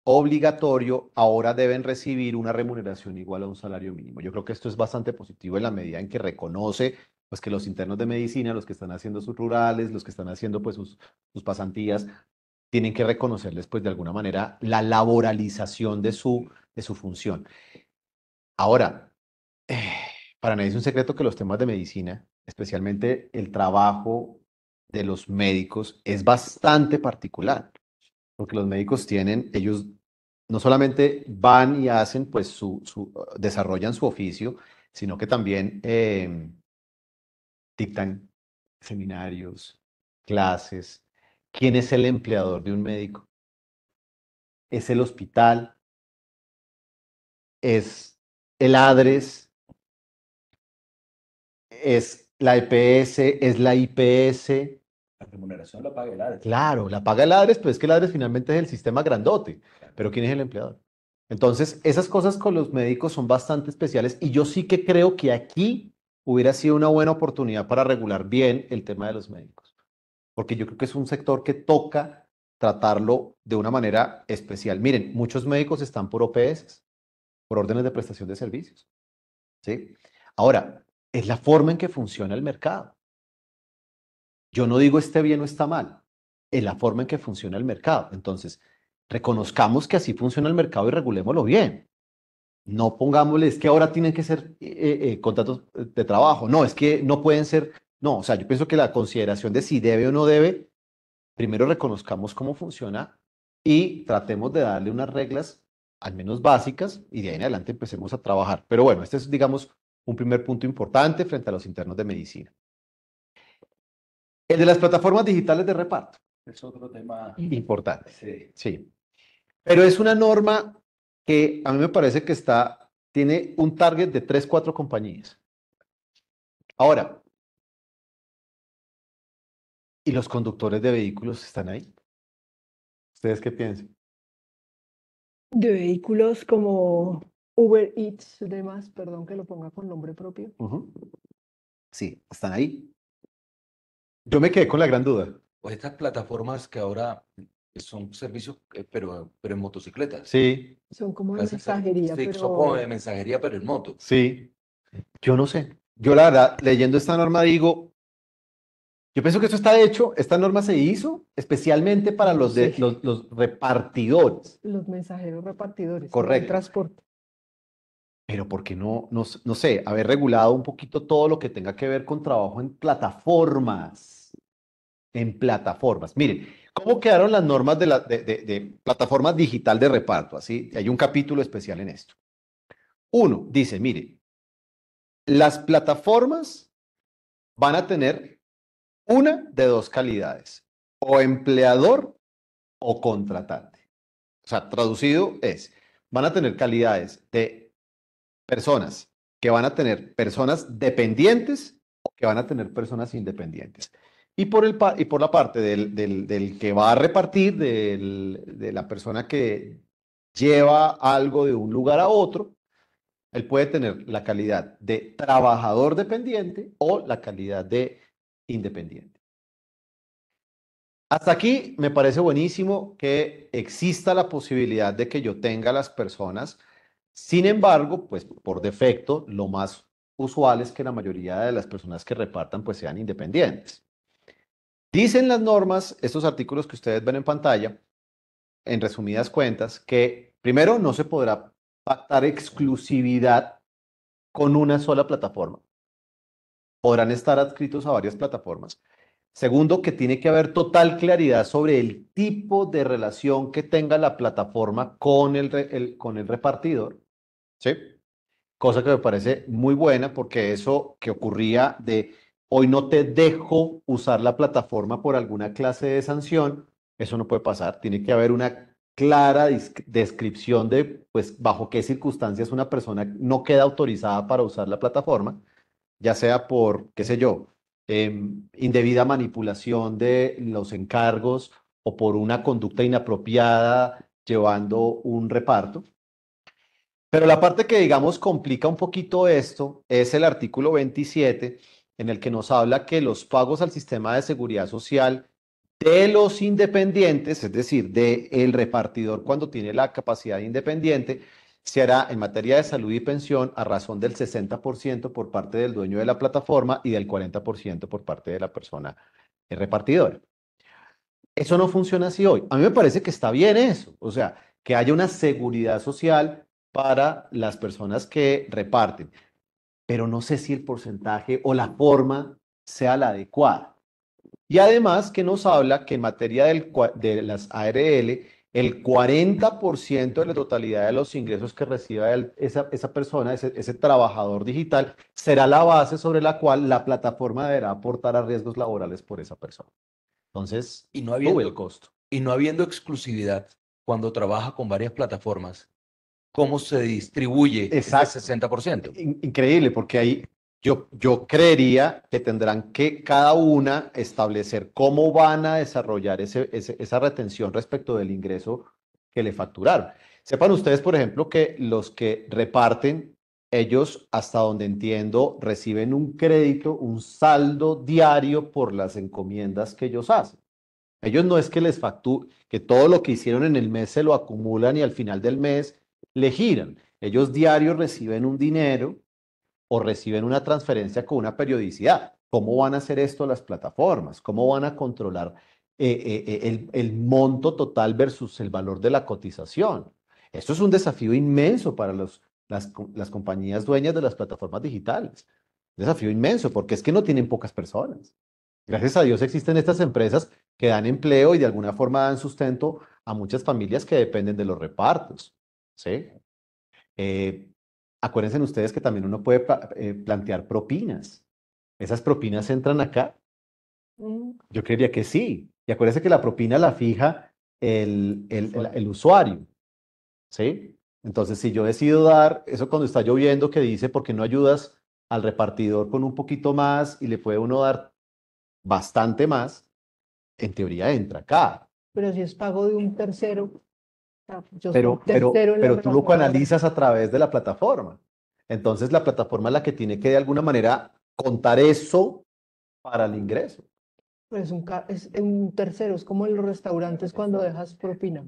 obligatorio ahora deben recibir una remuneración igual a un salario mínimo. Yo creo que esto es bastante positivo en la medida en que reconoce pues, que los internos de medicina, los que están haciendo sus rurales, los que están haciendo pues, sus pasantías, tienen que reconocerles, pues, de alguna manera, la laboralización de su función. Ahora, eh, para nadie es un secreto que los temas de medicina, especialmente el trabajo de los médicos, es bastante particular, porque los médicos ellos no solamente van y hacen, pues, desarrollan su oficio, sino que también dictan seminarios, clases. ¿Quién es el empleador de un médico? ¿Es el hospital? ¿Es el ADRES? ¿Es la EPS? ¿Es la IPS? La remuneración la paga el ADE. Claro, la paga el ADRES, pero es que el ADRES finalmente es el sistema grandote. Pero ¿quién es el empleador? Entonces, esas cosas con los médicos son bastante especiales y yo sí que creo que aquí hubiera sido una buena oportunidad para regular bien el tema de los médicos, porque yo creo que es un sector que toca tratarlo de una manera especial. Miren, muchos médicos están por OPS, por órdenes de prestación de servicios, ¿sí? Ahora, es la forma en que funciona el mercado. Yo no digo esté bien o está mal, es la forma en que funciona el mercado. Entonces, reconozcamos que así funciona el mercado y regulémoslo bien. No pongámosle, es que ahora tienen que ser contratos de trabajo. No, es que no pueden ser. No, o sea, yo pienso que la consideración de si debe o no debe, primero reconozcamos cómo funciona y tratemos de darle unas reglas, al menos básicas, y de ahí en adelante empecemos a trabajar. Pero bueno, este es, digamos, un primer punto importante frente a los internos de medicina. El de las plataformas digitales de reparto. Es otro tema. Importante, Sí. sí. Pero es una norma que a mí me parece que tiene un target de 3, 4 compañías. Ahora, ¿y los conductores de vehículos están ahí? ¿Ustedes qué piensan? De vehículos como Uber Eats, demás, perdón que lo ponga con nombre propio. Ujú. Sí, están ahí. Yo me quedé con la gran duda. O estas plataformas que ahora son servicios, pero en motocicletas. Sí, Son como de Hacen mensajería, sí, son como de pero mensajería, pero en moto. sí. Yo no sé. Yo la verdad, leyendo esta norma digo, yo pienso que esto está hecho, esta norma se hizo especialmente para no sé, los repartidores. los mensajeros repartidores, no el Correcto. transporte. Pero ¿por qué no sé, haber regulado un poquito todo lo que tenga que ver con trabajo en plataformas? En plataformas. Miren, ¿cómo quedaron las normas de plataformas digital de reparto? Así, hay un capítulo especial en esto. Uno, dice, mire, las plataformas van a tener una de dos calidades. o empleador o contratante. O sea, traducido es, van a tener calidades de personas que van a tener personas dependientes o que van a tener personas independientes. Y por la parte del que va a repartir, de la persona que lleva algo de un lugar a otro, él puede tener la calidad de trabajador dependiente o la calidad de independiente. Hasta aquí me parece buenísimo que exista la posibilidad de que yo tenga las personas. Sin embargo, pues por defecto, lo más usual es que la mayoría de las personas que repartan pues sean independientes. Dicen las normas, estos artículos que ustedes ven en pantalla, en resumidas cuentas, que primero no se podrá pactar exclusividad con una sola plataforma. Podrán estar adscritos a varias plataformas. Segundo, que tiene que haber total claridad sobre el tipo de relación que tenga la plataforma con con el repartidor, ¿sí? Cosa que me parece muy buena porque eso que ocurría de hoy no te dejo usar la plataforma por alguna clase de sanción, eso no puede pasar. Tiene que haber una clara descripción de pues bajo qué circunstancias una persona no queda autorizada para usar la plataforma, ya sea por, qué sé yo, indebida manipulación de los encargos o por una conducta inapropiada llevando un reparto. Pero la parte que, digamos, complica un poquito esto es el artículo 27, en el que nos habla que los pagos al sistema de seguridad social de los independientes, es decir, del repartidor cuando tiene la capacidad independiente, se hará en materia de salud y pensión a razón del 60% por parte del dueño de la plataforma y del 40% por parte de la persona repartidora. Eso no funciona así hoy. A mí me parece que está bien eso, o sea, que haya una seguridad social para las personas que reparten, pero no sé si el porcentaje o la forma sea la adecuada. Y además que nos habla que en materia de las ARL, el 40% de la totalidad de los ingresos que reciba esa persona, ese trabajador digital, será la base sobre la cual la plataforma deberá aportar a riesgos laborales por esa persona. Entonces, Y sube el costo. no habiendo exclusividad cuando trabaja con varias plataformas, ¿cómo se distribuye ese Exacto. 60%? Increíble, porque ahí yo creería que tendrán que cada una establecer cómo van a desarrollar esa retención respecto del ingreso que le facturaron. Sepan ustedes, por ejemplo, que los que reparten, ellos, hasta donde entiendo, reciben un crédito, un saldo diario por las encomiendas que ellos hacen. Ellos no es que les facturen, que todo lo que hicieron en el mes se lo acumulan y al final del mes le giran. Ellos diarios reciben un dinero o reciben una transferencia con una periodicidad. ¿Cómo van a hacer esto las plataformas? ¿Cómo van a controlar el monto total versus el valor de la cotización? Esto es un desafío inmenso para las compañías dueñas de las plataformas digitales. Un desafío inmenso porque es que no tienen pocas personas. Gracias a Dios existen estas empresas que dan empleo y de alguna forma dan sustento a muchas familias que dependen de los repartos, ¿sí? Eh, Acuérdense ustedes que también uno puede plantear propinas. ¿Esas propinas entran acá? Mm. Yo creería que sí. Y acuérdense que la propina la fija el usuario, ¿sí? Entonces, si yo decido dar, eso cuando está lloviendo que dice, ¿por qué no ayudas al repartidor con un poquito más y le puede uno dar bastante más? En teoría entra acá. Pero si es pago de un tercero, yo soy un tercero en la Pero tú lo relación laboral. canalizas a través de la plataforma. Entonces la plataforma es la que tiene que de alguna manera contar eso para el ingreso. Pero es un tercero, es como en los restaurantes cuando dejas propina.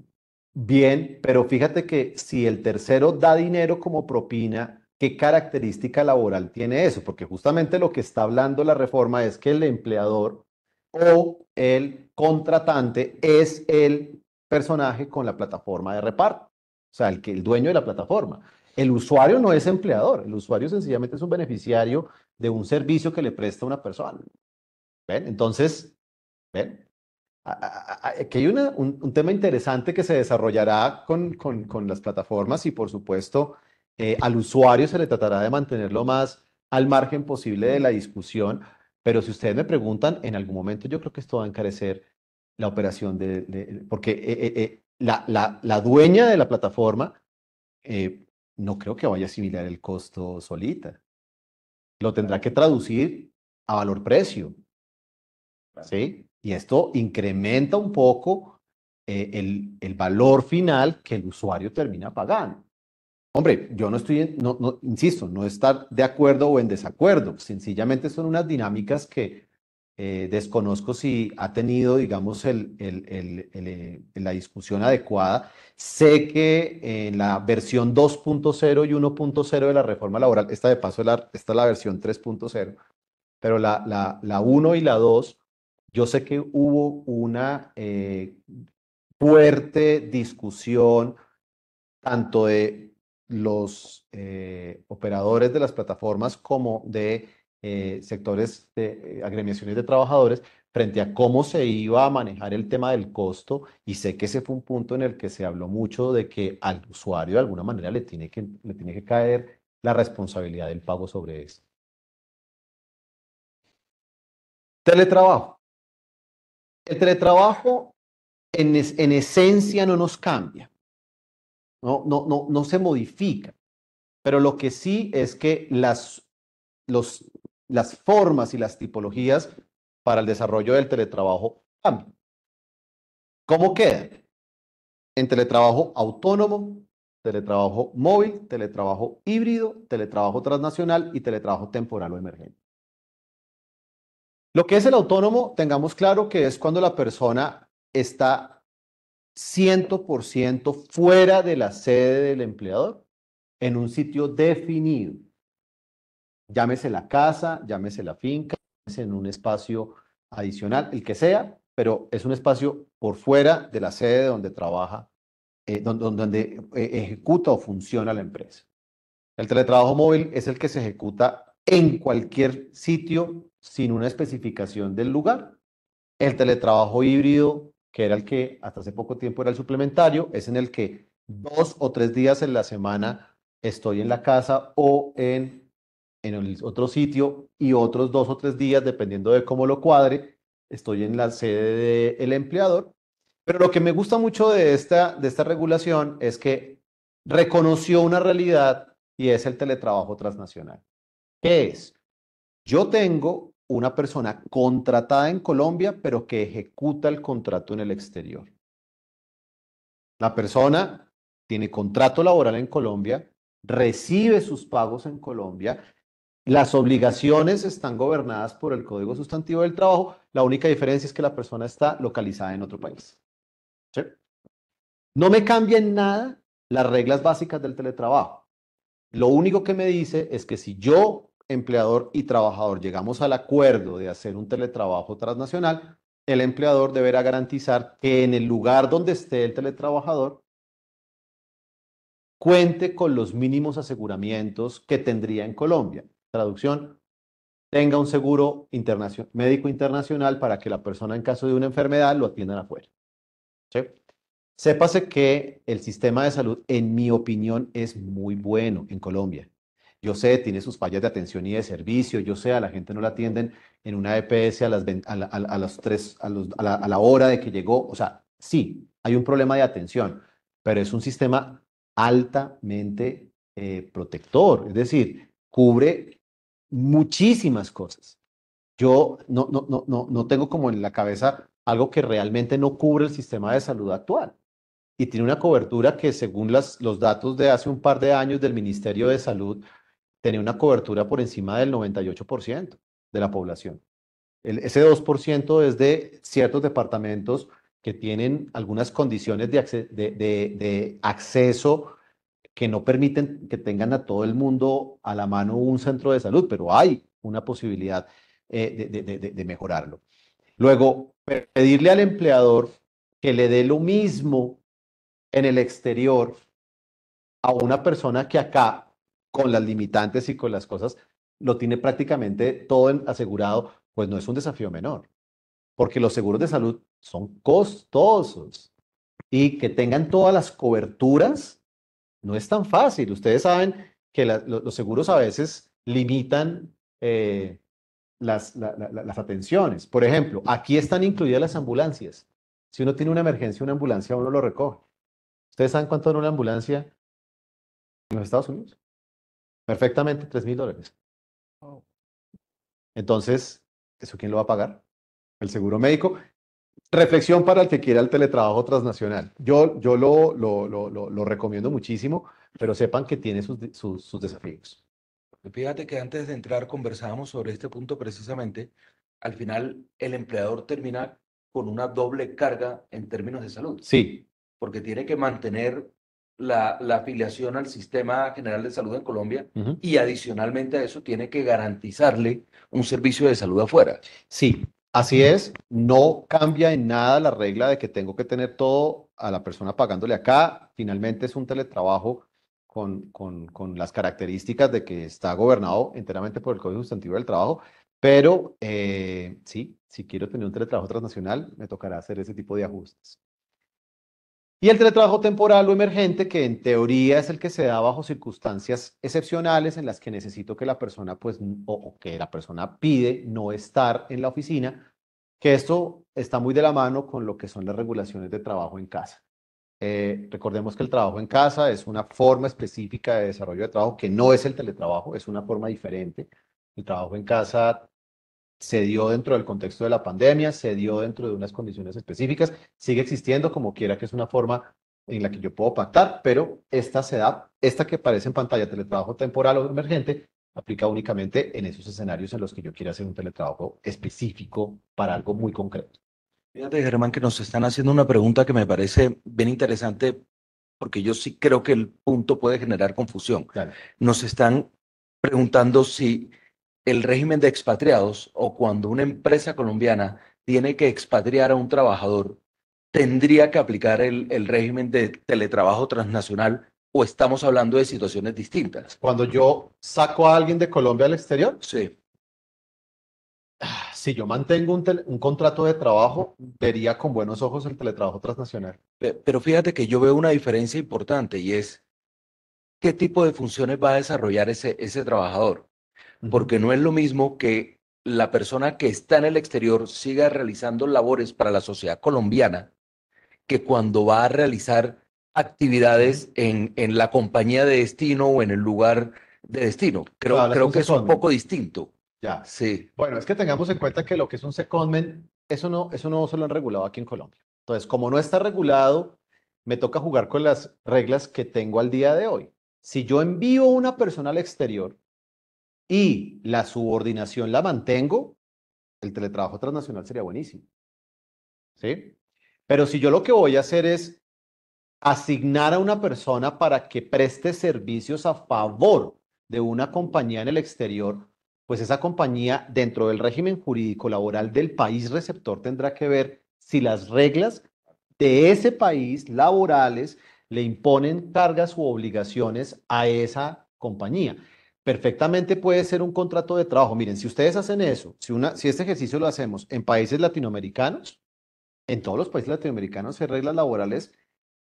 Bien, pero fíjate que si el tercero da dinero como propina, ¿qué característica laboral tiene eso? Porque justamente lo que está hablando la reforma es que el empleador o el contratante es el personaje con la plataforma de reparto, o sea, el dueño de la plataforma. El usuario no es empleador, el usuario sencillamente es un beneficiario de un servicio que le presta una persona. ¿Ven? Entonces, ¿ven? Aquí hay un tema interesante que se desarrollará con las plataformas y por supuesto al usuario se le tratará de mantener lo más al margen posible de la discusión, pero si ustedes me preguntan, en algún momento yo creo que esto va a encarecer la operación porque la dueña de la plataforma no creo que vaya a asimilar el costo solita. Lo tendrá que traducir a valor precio, ¿sí? Y esto incrementa un poco el valor final que el usuario termina pagando. Hombre, yo no estoy, insisto, no estar de acuerdo o en desacuerdo, sencillamente son unas dinámicas que desconozco si ha tenido, digamos, la discusión adecuada. Sé que en la versión 2.0 y 1.0 de la reforma laboral, esta de paso esta es la versión 3.0, pero la 1 y la 2, yo sé que hubo una fuerte discusión tanto de los operadores de las plataformas como de sectores de agremiaciones de trabajadores frente a cómo se iba a manejar el tema del costo, y sé que ese fue un punto en el que se habló mucho de que al usuario de alguna manera le tiene que caer la responsabilidad del pago sobre esto. Teletrabajo. El teletrabajo en esencia no nos cambia, no se modifica. Pero lo que sí es que las formas y las tipologías para el desarrollo del teletrabajo cambian. ¿Cómo queda? En teletrabajo autónomo, teletrabajo móvil, teletrabajo híbrido, teletrabajo transnacional y teletrabajo temporal o emergente. Lo que es el autónomo, tengamos claro que es cuando la persona está 100% fuera de la sede del empleador en un sitio definido. Llámese la casa, llámese la finca, llámese en un espacio adicional, el que sea, pero es un espacio por fuera de la sede donde trabaja, donde ejecuta o funciona la empresa. El teletrabajo móvil es el que se ejecuta en cualquier sitio sin una especificación del lugar. El teletrabajo híbrido, que era el que hasta hace poco tiempo era el suplementario, es en el que 2 o 3 días en la semana estoy en la casa o en el otro sitio, y otros 2 o 3 días, dependiendo de cómo lo cuadre, estoy en la sede del empleador. Pero lo que me gusta mucho de esta regulación es que reconoció una realidad, y es el teletrabajo transnacional. ¿Qué es? Yo tengo una persona contratada en Colombia, pero que ejecuta el contrato en el exterior. La persona tiene contrato laboral en Colombia, recibe sus pagos en Colombia, las obligaciones están gobernadas por el Código Sustantivo del Trabajo. La única diferencia es que la persona está localizada en otro país. ¿Sí? No me cambia en nada las reglas básicas del teletrabajo. Lo único que me dice es que si yo, empleador y trabajador, llegamos al acuerdo de hacer un teletrabajo transnacional, el empleador deberá garantizar que en el lugar donde esté el teletrabajador cuente con los mínimos aseguramientos que tendría en Colombia. Traducción: tenga un seguro médico internacional para que la persona, en caso de una enfermedad, lo atiendan afuera. ¿Sí? Sépase que el sistema de salud, en mi opinión, es muy bueno en Colombia. Yo sé, tiene sus fallas de atención y de servicio. Yo sé, a la gente no la atienden en una EPS a la hora de que llegó. O sea, sí, hay un problema de atención, pero es un sistema altamente protector. Es decir, cubre muchísimas cosas. Yo no tengo como en la cabeza algo que realmente no cubre el sistema de salud actual. Y tiene una cobertura que, según los datos de hace un par de años del Ministerio de Salud, tenía una cobertura por encima del 98% de la población. Ese 2% es de ciertos departamentos que tienen algunas condiciones de acceso que no permiten que tengan a todo el mundo a la mano un centro de salud, pero hay una posibilidad de mejorarlo. Luego, pedirle al empleador que le dé lo mismo en el exterior a una persona que acá, con las limitantes y con las cosas, lo tiene prácticamente todo asegurado, pues no es un desafío menor, porque los seguros de salud son costosos, y que tengan todas las coberturas no es tan fácil. Ustedes saben que los seguros a veces limitan las atenciones. Por ejemplo, aquí están incluidas las ambulancias. Si uno tiene una emergencia, una ambulancia, uno lo recoge. ¿Ustedes saben cuánto vale una ambulancia en los Estados Unidos? Perfectamente, $3.000. Oh. Entonces, ¿eso quién lo va a pagar? El seguro médico. Reflexión para el que quiera el teletrabajo transnacional. Yo lo recomiendo muchísimo, pero sepan que tiene sus desafíos. Fíjate que antes de entrar conversábamos sobre este punto precisamente. Al final, el empleador termina con una doble carga en términos de salud, Sí, porque tiene que mantener la afiliación al Sistema General de Salud en Colombia ujú. y adicionalmente a eso tiene que garantizarle un servicio de salud afuera. Sí, así es. No cambia en nada la regla de que tengo que tener todo a la persona pagándole acá. Finalmente es un teletrabajo con las características de que está gobernado enteramente por el Código Sustantivo del Trabajo. Pero sí, si quiero tener un teletrabajo transnacional, me tocará hacer ese tipo de ajustes. Y el teletrabajo temporal o emergente, que en teoría es el que se da bajo circunstancias excepcionales en las que necesito que la persona, pues, o que la persona pide no estar en la oficina, que esto está muy de la mano con lo que son las regulaciones de trabajo en casa. Recordemos que el trabajo en casa es una forma específica de desarrollo de trabajo que no es el teletrabajo, es una forma diferente. El trabajo en casa se dio dentro del contexto de la pandemia, se dio dentro de unas condiciones específicas, sigue existiendo como quiera que es una forma en la que yo puedo pactar, pero esta se da, esta que aparece en pantalla, teletrabajo temporal o emergente, aplica únicamente en esos escenarios en los que yo quiera hacer un teletrabajo específico para algo muy concreto. Fíjate, Germán, que nos están haciendo una pregunta que me parece bien interesante porque yo sí creo que el punto puede generar confusión. Claro. Nos están preguntando si el régimen de expatriados o cuando una empresa colombiana tiene que expatriar a un trabajador, tendría que aplicar el régimen de teletrabajo transnacional o estamos hablando de situaciones distintas. Cuando yo saco a alguien de Colombia al exterior, Sí, si yo mantengo un contrato de trabajo, vería con buenos ojos el teletrabajo transnacional. pero fíjate que yo veo una diferencia importante y es qué tipo de funciones va a desarrollar ese trabajador. Ujú. Porque no es lo mismo que la persona que está en el exterior siga realizando labores para la sociedad colombiana que cuando va a realizar Ujú. actividades en la compañía de destino o en el lugar de destino. Tú hablas de Creo un que es un secondment. poco distinto. Ya. Sí, Bueno, es que tengamos en cuenta que lo que es un secondment, eso no se lo han regulado aquí en Colombia. Entonces, como no está regulado, me toca jugar con las reglas que tengo al día de hoy. Si yo envío una persona al exterior y la subordinación la mantengo, el teletrabajo transnacional sería buenísimo, ¿sí? Pero si yo lo que voy a hacer es asignar a una persona para que preste servicios a favor de una compañía en el exterior, pues esa compañía dentro del régimen jurídico laboral del país receptor tendrá que ver si las reglas de ese país laborales le imponen cargas u obligaciones a esa compañía. Perfectamente puede ser un contrato de trabajo. Miren, si ustedes hacen eso, si este ejercicio lo hacemos en países latinoamericanos, en todos los países latinoamericanos hay reglas laborales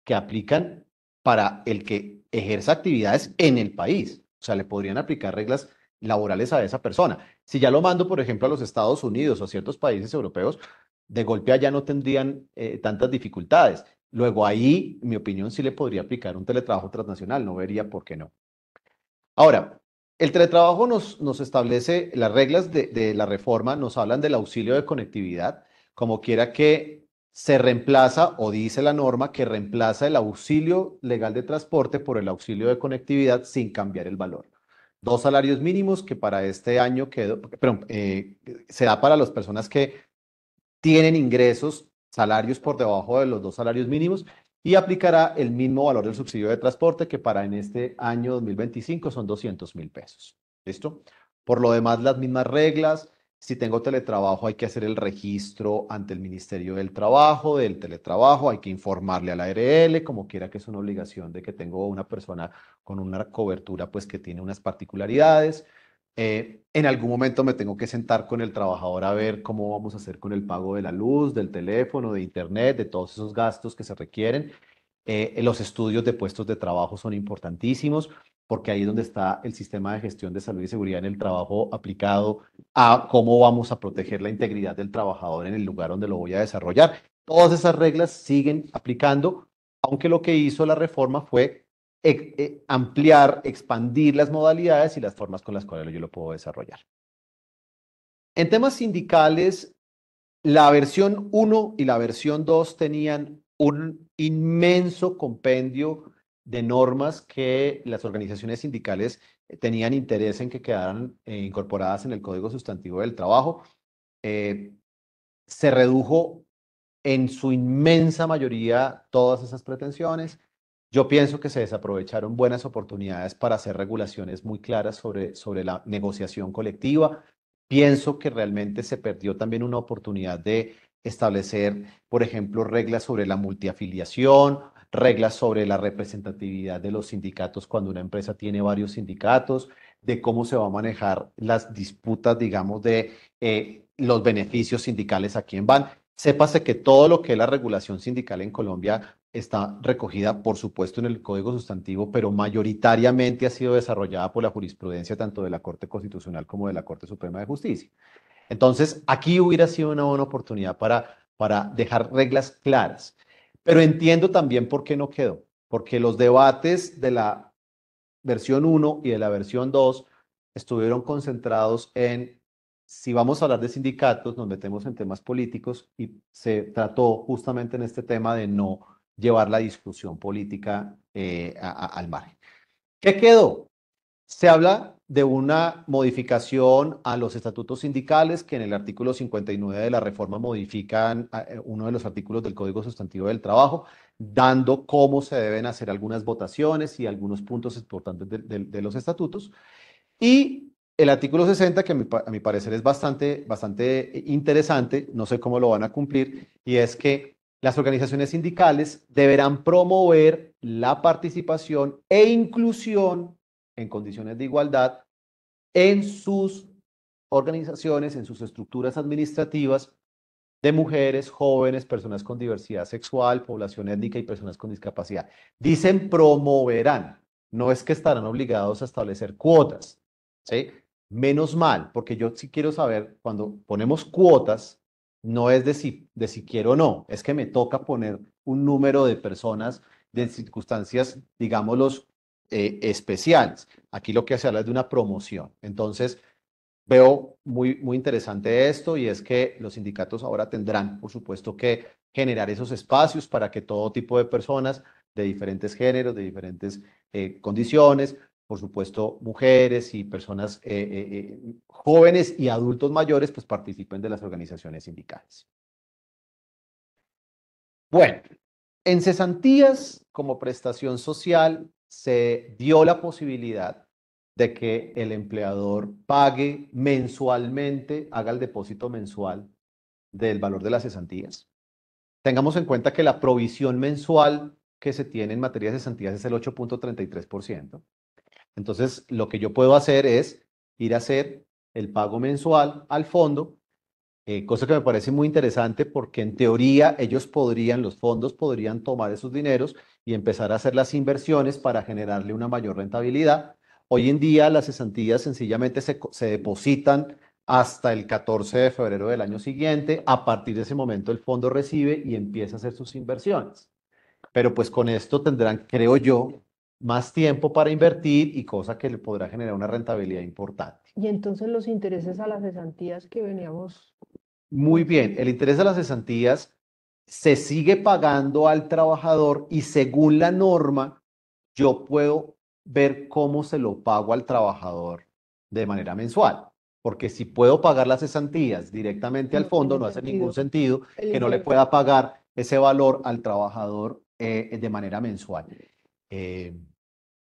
que aplican para el que ejerza actividades en el país. O sea, le podrían aplicar reglas laborales a esa persona. Si ya lo mando, por ejemplo, a los Estados Unidos o a ciertos países europeos, de golpe allá no tendrían tantas dificultades. Luego ahí, en mi opinión, sí le podría aplicar un teletrabajo transnacional, no vería por qué no. Ahora, el teletrabajo nos establece, las reglas de la reforma nos hablan del auxilio de conectividad, como quiera que se reemplaza o dice la norma que reemplaza el auxilio legal de transporte por el auxilio de conectividad sin cambiar el valor. Dos salarios mínimos que para este año se da para las personas que tienen ingresos, salarios por debajo de los dos salarios mínimos y aplicará el mismo valor del subsidio de transporte que para en este año 2025 son 200.000 pesos. ¿Listo? Por lo demás, las mismas reglas. Si tengo teletrabajo, hay que hacer el registro ante el Ministerio del Trabajo, del teletrabajo, hay que informarle a la ARL, como quiera que es una obligación de que tengo una persona con una cobertura, pues que tiene unas particularidades. En algún momento me tengo que sentar con el trabajador a ver cómo vamos a hacer con el pago de la luz, del teléfono, de internet, de todos esos gastos que se requieren. Los estudios de puestos de trabajo son importantísimos. porque ahí es donde está el sistema de gestión de salud y seguridad en el trabajo aplicado a cómo vamos a proteger la integridad del trabajador en el lugar donde lo voy a desarrollar. Todas esas reglas siguen aplicando, aunque lo que hizo la reforma fue ampliar, expandir las modalidades y las formas con las cuales yo lo puedo desarrollar. En temas sindicales, la versión 1 y la versión 2 tenían un inmenso compendio de normas que las organizaciones sindicales tenían interés en que quedaran incorporadas en el Código Sustantivo del Trabajo. Se redujo en su inmensa mayoría todas esas pretensiones. Yo pienso que se desaprovecharon buenas oportunidades para hacer regulaciones muy claras sobre la negociación colectiva. Pienso que realmente se perdió también una oportunidad de establecer, por ejemplo, reglas sobre la multiafiliación, reglas sobre la representatividad de los sindicatos cuando una empresa tiene varios sindicatos, de cómo se va a manejar las disputas, digamos, de los beneficios sindicales a quién van. Sépase que todo lo que es la regulación sindical en Colombia está recogida, por supuesto, en el Código Sustantivo, pero mayoritariamente ha sido desarrollada por la jurisprudencia tanto de la Corte Constitucional como de la Corte Suprema de Justicia. Entonces, aquí hubiera sido una buena oportunidad para dejar reglas claras. Pero entiendo también por qué no quedó, porque los debates de la versión 1 y de la versión 2 estuvieron concentrados en si vamos a hablar de sindicatos, nos metemos en temas políticos y se trató justamente en este tema de no llevar la discusión política al margen. ¿Qué quedó? Se habla de una modificación a los estatutos sindicales que en el artículo 59 de la reforma modifican uno de los artículos del Código Sustantivo del Trabajo, dando cómo se deben hacer algunas votaciones y algunos puntos importantes de los estatutos. Y el artículo 60, que a mi parecer es bastante interesante, no sé cómo lo van a cumplir, y es que las organizaciones sindicales deberán promover la participación e inclusión en condiciones de igualdad en sus organizaciones, en sus estructuras administrativas de mujeres, jóvenes, personas con diversidad sexual, población étnica y personas con discapacidad. Dicen promoverán, no es que estarán obligados a establecer cuotas, ¿sí? Menos mal, porque yo sí quiero saber, cuando ponemos cuotas, no es de si quiero o no, es que me toca poner un número de personas de circunstancias, digámoslos, especiales. Aquí lo que se habla es de una promoción. Entonces, veo muy interesante esto y es que los sindicatos ahora tendrán, por supuesto, que generar esos espacios para que todo tipo de personas de diferentes géneros, de diferentes condiciones, por supuesto, mujeres y personas jóvenes y adultos mayores, pues participen de las organizaciones sindicales. Bueno, en cesantías como prestación social se dio la posibilidad de que el empleador pague mensualmente, haga el depósito mensual del valor de las cesantías. Tengamos en cuenta que la provisión mensual que se tiene en materia de cesantías es el 8.33%. Entonces, lo que yo puedo hacer es ir a hacer el pago mensual al fondo, cosa que me parece muy interesante porque en teoría los fondos podrían tomar esos dineros y empezar a hacer las inversiones para generarle una mayor rentabilidad. Hoy en día las cesantías sencillamente se depositan hasta el 14 de febrero del año siguiente. A partir de ese momento el fondo recibe y empieza a hacer sus inversiones. Pero pues con esto tendrán, creo yo, más tiempo para invertir y cosa que le podrá generar una rentabilidad importante. Y entonces los intereses a las cesantías que veníamos. Muy bien, el interés de las cesantías se sigue pagando al trabajador y según la norma, yo puedo ver cómo se lo pago al trabajador de manera mensual. Porque si puedo pagar las cesantías directamente al fondo, no hace ningún sentido que no le pueda pagar ese valor al trabajador de manera mensual.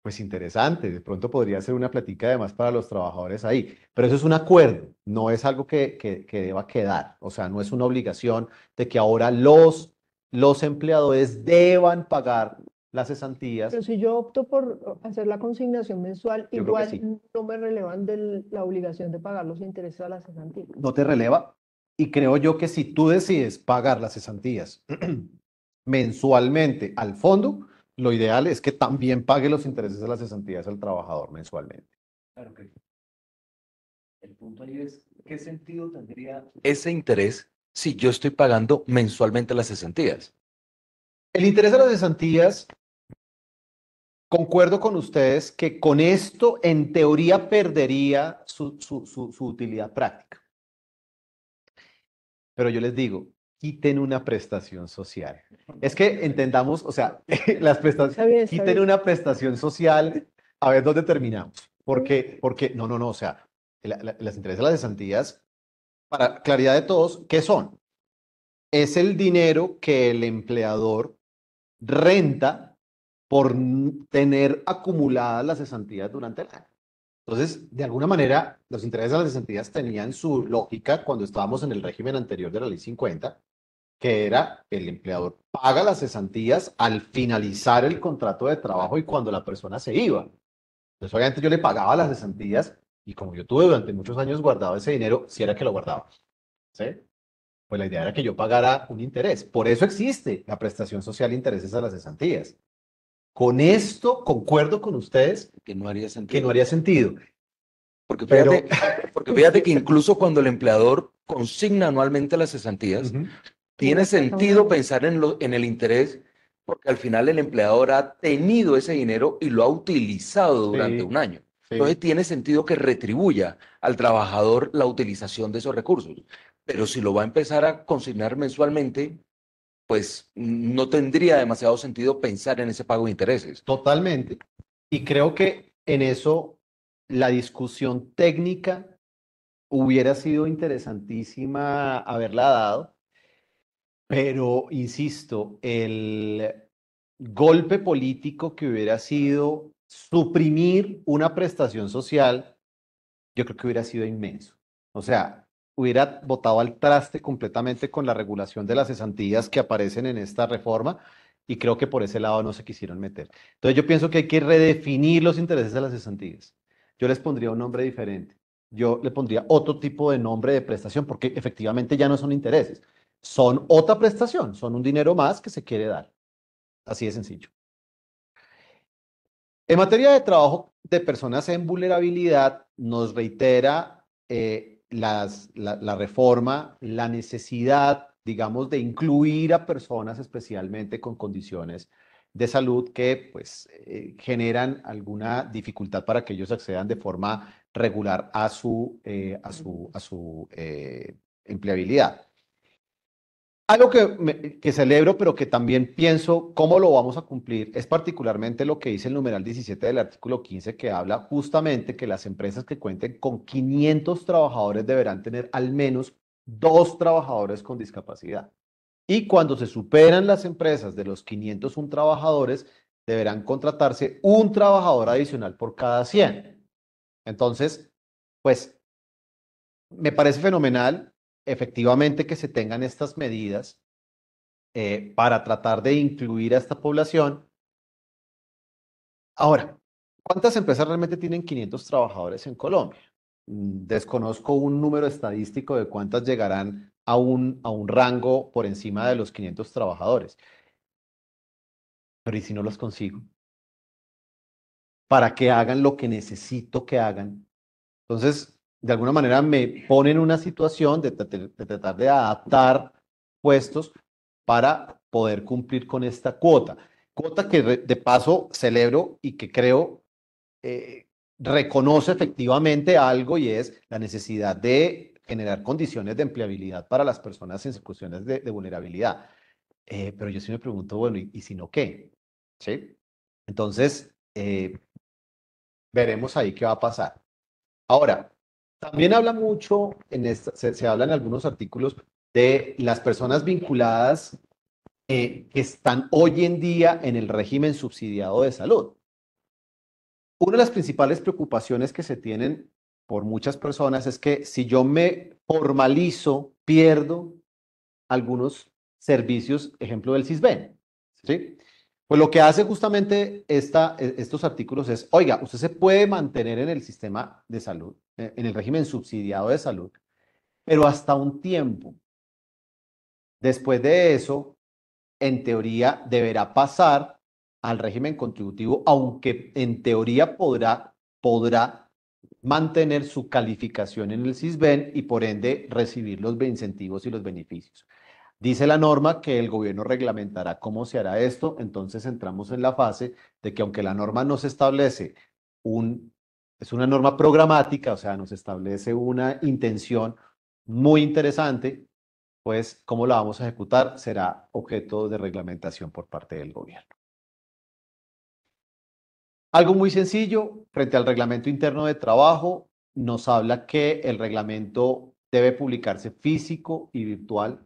Pues interesante, de pronto podría ser una plática además para los trabajadores ahí, pero eso es un acuerdo, no es algo que deba quedar, o sea, no es una obligación de que ahora los empleadores deban pagar las cesantías. Pero si yo opto por hacer la consignación mensual, Yo creo que igual sí. no me relevan de la obligación de pagar los intereses a las cesantías. No te releva. Y creo yo que si tú decides pagar las cesantías mensualmente al fondo, lo ideal es que también pague los intereses de las cesantías al trabajador mensualmente. Claro que el punto ahí es, ¿qué sentido tendría ese interés si yo estoy pagando mensualmente las cesantías? El interés de las cesantías, concuerdo con ustedes que con esto en teoría perdería su utilidad práctica. Pero yo les digo, quiten una prestación social. Es que entendamos, o sea, las Está prestaciones, bien, está quiten bien. una prestación social, a ver dónde terminamos. Porque, no, o sea, las intereses de las cesantías, para claridad de todos, ¿qué son? Es el dinero que el empleador renta por tener acumuladas las cesantías durante el año. Entonces, de alguna manera, los intereses de las cesantías tenían su lógica cuando estábamos en el régimen anterior de la Ley 50, que era el empleador paga las cesantías al finalizar el contrato de trabajo y cuando la persona se iba. Entonces, obviamente yo le pagaba las cesantías y como yo tuve durante muchos años guardado ese dinero, si era que lo guardaba, ¿sí? Pues la idea era que yo pagara un interés. Por eso existe la prestación social de intereses a las cesantías. Con esto concuerdo con ustedes Que no haría que sentido. no haría sentido, Porque pero... fíjate que incluso cuando el empleador consigna anualmente las cesantías, Ujú. tiene Exactamente. sentido pensar en el interés, porque al final el empleador ha tenido ese dinero y lo ha utilizado durante un Sí, año. Entonces sí, tiene sentido que retribuya al trabajador la utilización de esos recursos. Pero si lo va a empezar a consignar mensualmente, pues no tendría demasiado sentido pensar en ese pago de intereses. totalmente. Y creo que en eso la discusión técnica hubiera sido interesantísima haberla dado, pero insisto, el golpe político que hubiera sido suprimir una prestación social, yo creo que hubiera sido inmenso. O sea, hubiera botado al traste completamente con la regulación de las cesantías que aparecen en esta reforma y creo que por ese lado no se quisieron meter. Entonces yo pienso que hay que redefinir los intereses de las cesantías. Yo les pondría un nombre diferente. Yo le pondría otro tipo de nombre de prestación porque efectivamente ya no son intereses. Son otra prestación, son un dinero más que se quiere dar. Así de sencillo. En materia de trabajo de personas en vulnerabilidad, nos reitera la reforma la necesidad, digamos, de incluir a personas especialmente con condiciones de salud que pues, generan alguna dificultad para que ellos accedan de forma regular a su empleabilidad. Algo que celebro, pero que también pienso cómo lo vamos a cumplir, es particularmente lo que dice el numeral 17 del artículo 15, que habla justamente que las empresas que cuenten con 500 trabajadores deberán tener al menos 2 trabajadores con discapacidad. Y cuando se superan las empresas de los 501 trabajadores, deberán contratarse un trabajador adicional por cada 100. Entonces, pues me parece fenomenal efectivamente que se tengan estas medidas para tratar de incluir a esta población. Ahora, ¿cuántas empresas realmente tienen 500 trabajadores en Colombia? Desconozco un número estadístico de cuántas llegarán a un rango por encima de los 500 trabajadores. Pero ¿y si no los consigo? Para que hagan lo que necesito que hagan. Entonces, de alguna manera me ponen en una situación de tratar de adaptar puestos para poder cumplir con esta cuota. Cuota que de paso celebro y que creo eh, reconoce efectivamente algo y es la necesidad de generar condiciones de empleabilidad para las personas en situaciones de vulnerabilidad. Pero yo sí me pregunto, bueno, ¿y si no qué? ¿Sí? Entonces, veremos ahí qué va a pasar. Ahora, también habla mucho, se habla en algunos artículos de las personas vinculadas que están hoy en día en el régimen subsidiado de salud. Una de las principales preocupaciones que se tienen por muchas personas es que si yo me formalizo, pierdo algunos servicios, ejemplo del CISBEN, ¿sí? Pues lo que hace justamente estos artículos es, oiga, usted se puede mantener en el sistema de salud, en el régimen subsidiado de salud, pero hasta un tiempo. Después de eso, en teoría, deberá pasar al régimen contributivo, aunque en teoría podrá mantener su calificación en el Sisbén y por ende recibir los incentivos y los beneficios. Dice la norma que el gobierno reglamentará cómo se hará esto, entonces entramos en la fase de que aunque la norma nos establece es una norma programática, o sea, nos establece una intención muy interesante, pues cómo la vamos a ejecutar será objeto de reglamentación por parte del gobierno. Algo muy sencillo, frente al reglamento interno de trabajo, nos habla que el reglamento debe publicarse físico y virtual.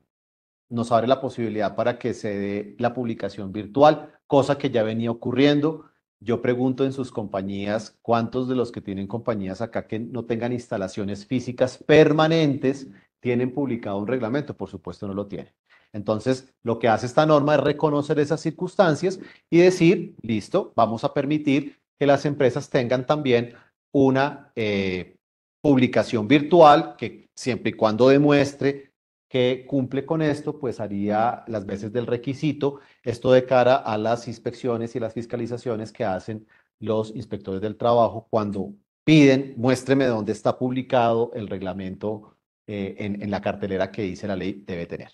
Nos abre la posibilidad para que se dé la publicación virtual, cosa que ya venía ocurriendo. Yo pregunto en sus compañías, ¿cuántos de los que tienen compañías acá que no tengan instalaciones físicas permanentes tienen publicado un reglamento? Por supuesto no lo tienen. Entonces, lo que hace esta norma es reconocer esas circunstancias y decir, listo, vamos a permitir que las empresas tengan también una publicación virtual que siempre y cuando demuestre que cumple con esto, pues haría las veces del requisito, esto de cara a las inspecciones y las fiscalizaciones que hacen los inspectores del trabajo cuando piden, muéstreme dónde está publicado el reglamento en la cartelera que dice la ley debe tener.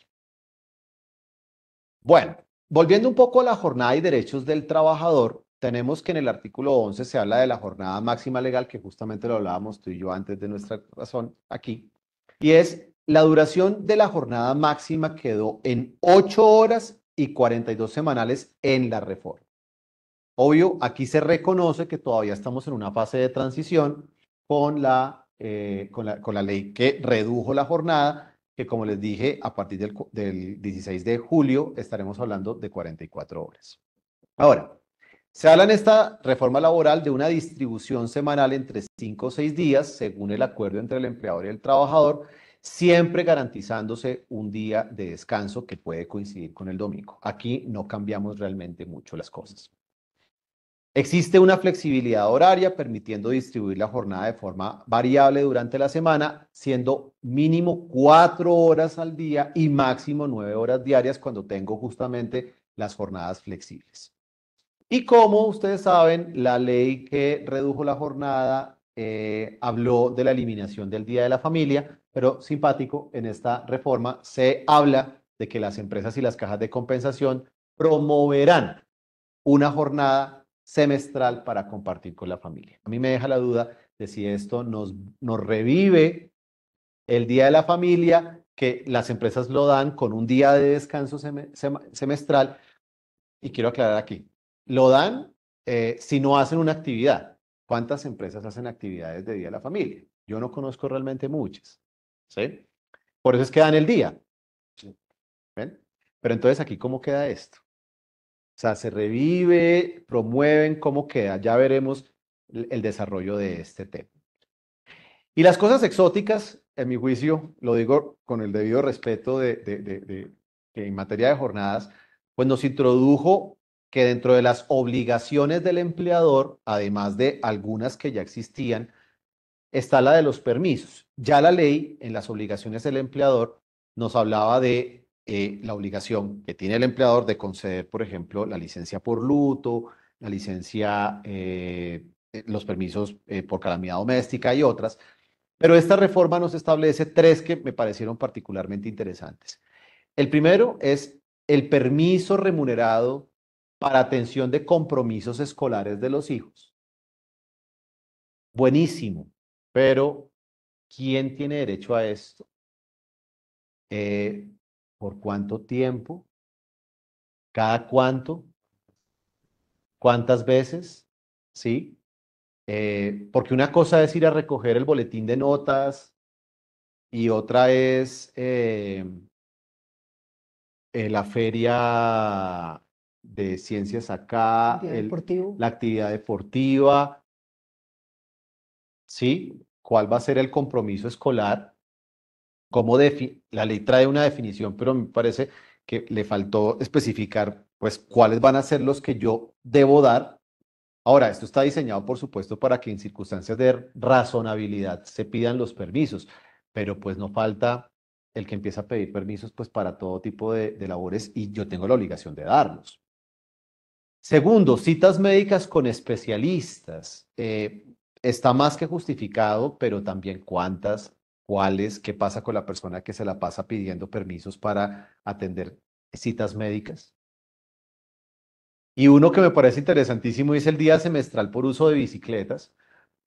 Bueno, volviendo un poco a la jornada y derechos del trabajador, tenemos que en el artículo 11 se habla de la jornada máxima legal, que justamente lo hablábamos tú y yo antes de nuestra razón aquí, y es la duración de la jornada máxima quedó en 8 horas y 42 semanales en la reforma. Obvio, aquí se reconoce que todavía estamos en una fase de transición con la ley que redujo la jornada, que como les dije, a partir del 16 de julio estaremos hablando de 44 horas. Ahora, se habla en esta reforma laboral de una distribución semanal entre 5 o 6 días, según el acuerdo entre el empleador y el trabajador, siempre garantizándose un día de descanso que puede coincidir con el domingo. Aquí no cambiamos realmente mucho las cosas. Existe una flexibilidad horaria permitiendo distribuir la jornada de forma variable durante la semana, siendo mínimo 4 horas al día y máximo 9 horas diarias cuando tengo justamente las jornadas flexibles. Y como ustedes saben, la ley que redujo la jornada habló de la eliminación del Día de la Familia, pero simpático, en esta reforma se habla de que las empresas y las cajas de compensación promoverán una jornada semestral para compartir con la familia. A mí me deja la duda de si esto nos revive el Día de la Familia, que las empresas lo dan con un día de descanso semestral. Y quiero aclarar aquí, lo dan si no hacen una actividad. ¿Cuántas empresas hacen actividades de Día de la Familia? Yo no conozco realmente muchas, ¿sí? Por eso es que dan el día. ¿Ven? Pero entonces aquí, ¿cómo queda esto? O sea, se revive, promueven, ¿cómo queda? Ya veremos el desarrollo de este tema. Y las cosas exóticas, en mi juicio, lo digo con el debido respeto que en materia de jornadas, pues nos introdujo que dentro de las obligaciones del empleador, además de algunas que ya existían, está la de los permisos. Ya la ley en las obligaciones del empleador nos hablaba de la obligación que tiene el empleador de conceder, por ejemplo, la licencia por luto, la licencia, los permisos por calamidad doméstica y otras. Pero esta reforma nos establece 3 que me parecieron particularmente interesantes. El primero es el permiso remunerado para atención de compromisos escolares de los hijos. Buenísimo, pero ¿quién tiene derecho a esto? ¿Por cuánto tiempo? ¿Cada cuánto? ¿Cuántas veces? ¿Sí? Porque una cosa es ir a recoger el boletín de notas y otra es la feria de ciencias acá, Deportivo. la actividad deportiva, ¿sí? ¿Cuál va a ser el compromiso escolar? La ley trae una definición, pero me parece que le faltó especificar, pues, cuáles van a ser los que yo debo dar. Ahora, esto está diseñado, por supuesto, para que en circunstancias de razonabilidad se pidan los permisos, pero pues no falta el que empieza a pedir permisos, pues, para todo tipo de labores y yo tengo la obligación de darlos. Segundo, citas médicas con especialistas. Está más que justificado, pero también cuántas, cuáles, qué pasa con la persona que se la pasa pidiendo permisos para atender citas médicas. Y uno que me parece interesantísimo es el día semestral por uso de bicicletas,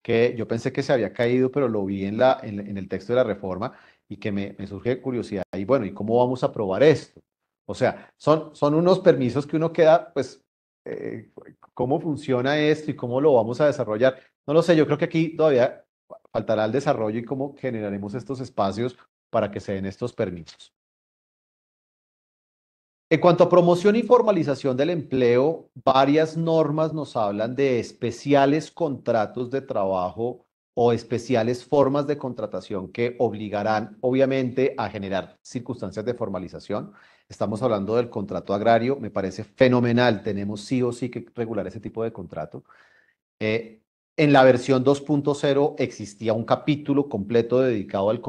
que yo pensé que se había caído, pero lo vi en el texto de la reforma y que me surge curiosidad. Y bueno, ¿y cómo vamos a aprobar esto? O sea, son unos permisos que uno queda, pues, ¿cómo funciona esto y cómo lo vamos a desarrollar? No lo sé, yo creo que aquí todavía faltará el desarrollo y cómo generaremos estos espacios para que se den estos permisos. En cuanto a promoción y formalización del empleo, varias normas nos hablan de especiales contratos de trabajo o especiales formas de contratación que obligarán, obviamente, a generar circunstancias de formalización. Estamos hablando del contrato agrario, me parece fenomenal, tenemos sí o sí que regular ese tipo de contrato. Eh, en la versión 2.0 existía un capítulo completo dedicado al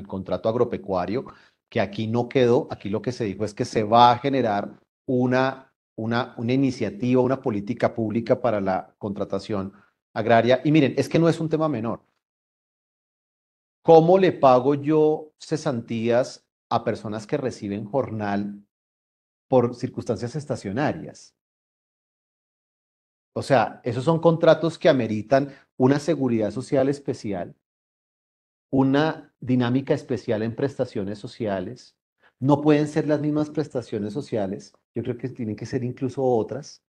contrato agropecuario, que aquí no quedó. Aquí lo que se dijo es que se va a generar una iniciativa, una política pública para la contratación agraria. Y miren, es que no es un tema menor. ¿Cómo le pago yo cesantías a personas que reciben jornal por circunstancias estacionarias? O sea, esos son contratos que ameritan una seguridad social especial, una dinámica especial en prestaciones sociales. No pueden ser las mismas prestaciones sociales, yo creo que tienen que ser incluso otras.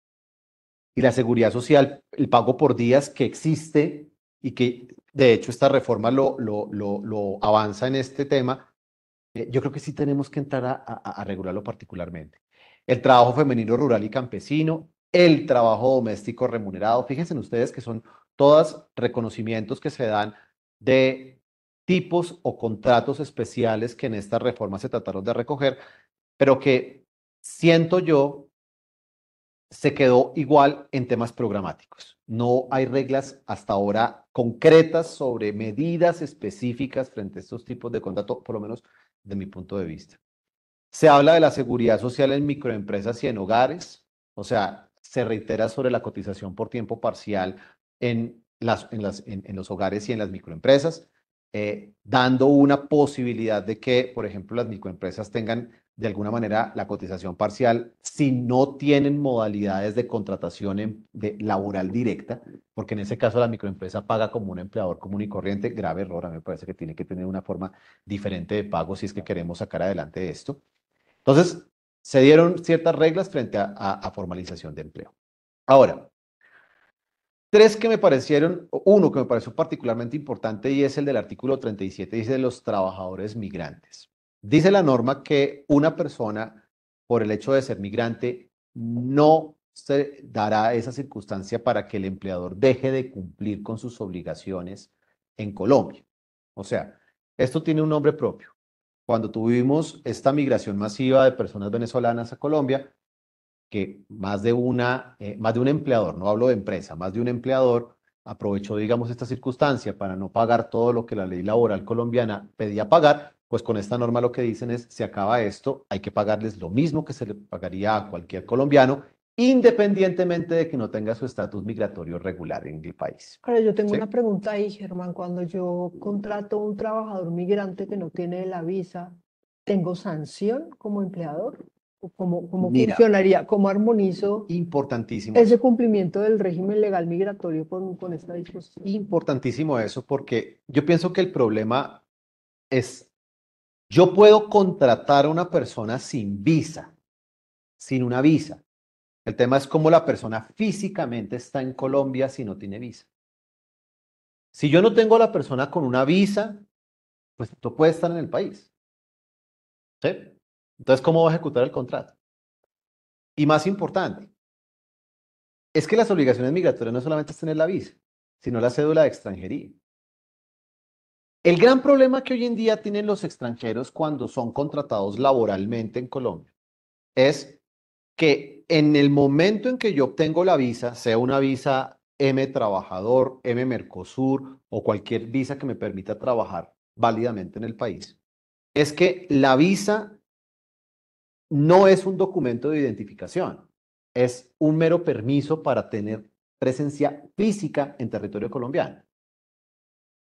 Y la seguridad social, el pago por días que existe y que de hecho esta reforma lo avanza en este tema, yo creo que sí tenemos que entrar a regularlo particularmente. El trabajo femenino rural y campesino, el trabajo doméstico remunerado. Fíjense ustedes que son todos reconocimientos que se dan de tipos o contratos especiales que en esta reforma se trataron de recoger, pero que siento yo se quedó igual en temas programáticos. No hay reglas hasta ahora concretas sobre medidas específicas frente a estos tipos de contrato, por lo menos de mi punto de vista. Se habla de la seguridad social en microempresas y en hogares, o sea, se reitera sobre la cotización por tiempo parcial en los hogares y en las microempresas, dando una posibilidad de que, por ejemplo, las microempresas tengan de alguna manera la cotización parcial si no tienen modalidades de contratación de laboral directa, porque en ese caso la microempresa paga como un empleador común y corriente. Grave error, a mí me parece que tiene que tener una forma diferente de pago si es que queremos sacar adelante esto. Entonces, se dieron ciertas reglas frente a formalización de empleo. Ahora, tres que me parecieron, uno que me pareció particularmente importante y es el del artículo 37, dice de los trabajadores migrantes. Dice la norma que una persona, por el hecho de ser migrante, no se dará esa circunstancia para que el empleador deje de cumplir con sus obligaciones en Colombia. O sea, esto tiene un nombre propio. Cuando tuvimos esta migración masiva de personas venezolanas a Colombia, que más de un empleador, no hablo de empresa, más de un empleador aprovechó, digamos, esta circunstancia para no pagar todo lo que la ley laboral colombiana pedía pagar, pues con esta norma lo que dicen es, se acaba esto, hay que pagarles lo mismo que se le pagaría a cualquier colombiano, independientemente de que no tenga su estatus migratorio regular en el país. Ahora, yo tengo ¿Sí? una pregunta ahí, Germán. Cuando yo contrato a un trabajador migrante que no tiene la visa, ¿tengo sanción como empleador? ¿O cómo Mira, funcionaría? ¿Cómo armonizo importantísimo ese eso. cumplimiento del régimen legal migratorio con esta disposición? Importantísimo eso porque yo pienso que el problema es, yo puedo contratar a una persona sin visa, sin una visa. El tema es cómo la persona físicamente está en Colombia si no tiene visa. Si yo no tengo a la persona con una visa, pues no puede estar en el país. ¿Sí? Entonces, ¿cómo va a ejecutar el contrato? Y más importante, es que las obligaciones migratorias no solamente es tener la visa, sino la cédula de extranjería. El gran problema que hoy en día tienen los extranjeros cuando son contratados laboralmente en Colombia es que en el momento en que yo obtengo la visa, sea una visa M trabajador, M Mercosur o cualquier visa que me permita trabajar válidamente en el país, es que la visa no es un documento de identificación. es un mero permiso para tener presencia física en territorio colombiano.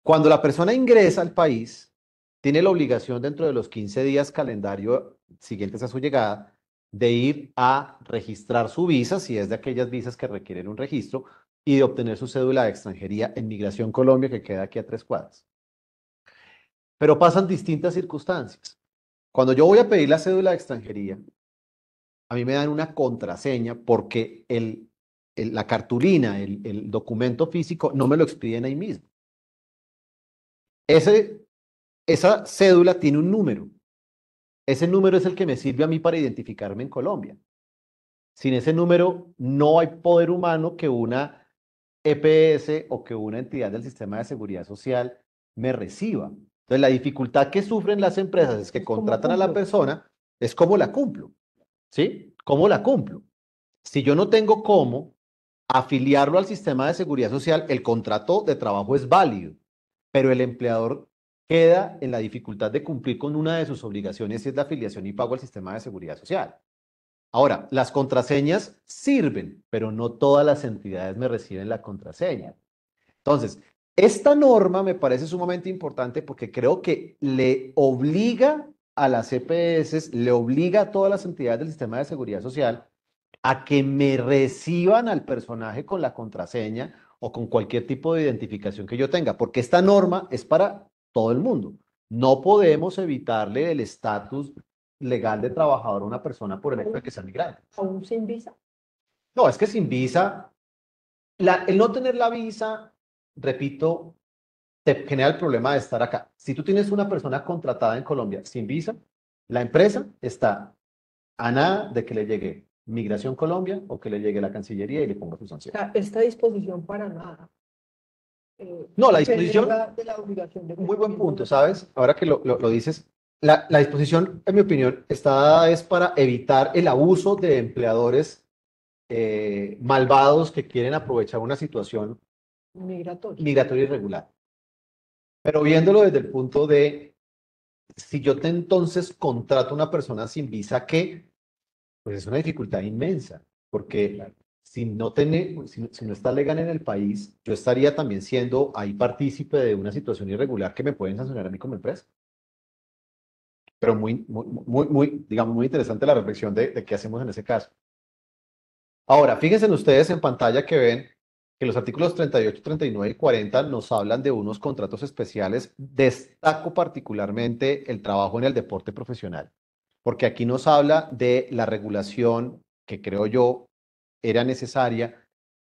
Cuando la persona ingresa al país, tiene la obligación dentro de los 15 días calendario siguientes a su llegada de ir a registrar su visa, si es de aquellas visas que requieren un registro, y de obtener su cédula de extranjería en Migración Colombia, que queda aquí a 3 cuadras. Pero pasan distintas circunstancias. Cuando yo voy a pedir la cédula de extranjería, a mí me dan una contraseña porque la cartulina, el documento físico, no me lo expiden ahí mismo. Esa cédula tiene un número. Ese número es el que me sirve a mí para identificarme en Colombia. Sin ese número, no hay poder humano que una EPS o que una entidad del sistema de seguridad social me reciba. Entonces, la dificultad que sufren las empresas es que ¿Cómo contratan a la cumplo? persona, es cómo la cumplo, ¿sí? ¿Cómo la cumplo? Si yo no tengo cómo afiliarlo al sistema de seguridad social, el contrato de trabajo es válido, pero el empleador queda en la dificultad de cumplir con una de sus obligaciones, y es la afiliación y pago al sistema de seguridad social. Ahora, las contraseñas sirven, pero no todas las entidades me reciben la contraseña. Entonces, esta norma me parece sumamente importante porque creo que le obliga a las EPS, le obliga a todas las entidades del sistema de seguridad social a que me reciban al personaje con la contraseña o con cualquier tipo de identificación que yo tenga, porque esta norma es para todo el mundo. No podemos evitarle el estatus legal de trabajador a una persona por el hecho de que sea migrante. ¿Aún sin visa? No, es que sin visa, el no tener la visa, repito, te genera el problema de estar acá. Si tú tienes una persona contratada en Colombia sin visa, la empresa está a nada de que le llegue Migración Colombia o que le llegue la Cancillería y le ponga su O sanción. sea, esta disposición para nada. No, la Se disposición, delega de la obligación de muy buen punto, cumplimiento. ¿sabes? Ahora que lo dices, la disposición, en mi opinión, está dada es para evitar el abuso de empleadores malvados que quieren aprovechar una situación Migratorio. migratoria irregular. Pero viéndolo desde el punto de, si yo entonces contrato a una persona sin visa, ¿qué? Pues es una dificultad inmensa, porque si no está legal en el país, yo estaría también siendo ahí partícipe de una situación irregular que me pueden sancionar a mí como empresa. Pero digamos, muy interesante la reflexión de qué hacemos en ese caso. Ahora, fíjense ustedes en pantalla que ven que los artículos 38, 39 y 40 nos hablan de unos contratos especiales. Destaco particularmente el trabajo en el deporte profesional, porque aquí nos habla de la regulación que creo yo era necesaria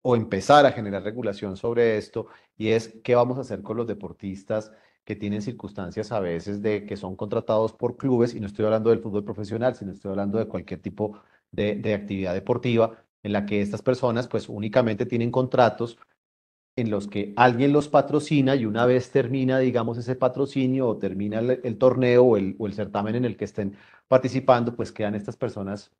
o empezar a generar regulación sobre esto, y es qué vamos a hacer con los deportistas que tienen circunstancias a veces de que son contratados por clubes, y no estoy hablando del fútbol profesional, sino estoy hablando de cualquier tipo de actividad deportiva en la que estas personas pues únicamente tienen contratos en los que alguien los patrocina, y una vez termina, digamos, ese patrocinio o termina el torneo o el certamen en el que estén participando, pues quedan estas personas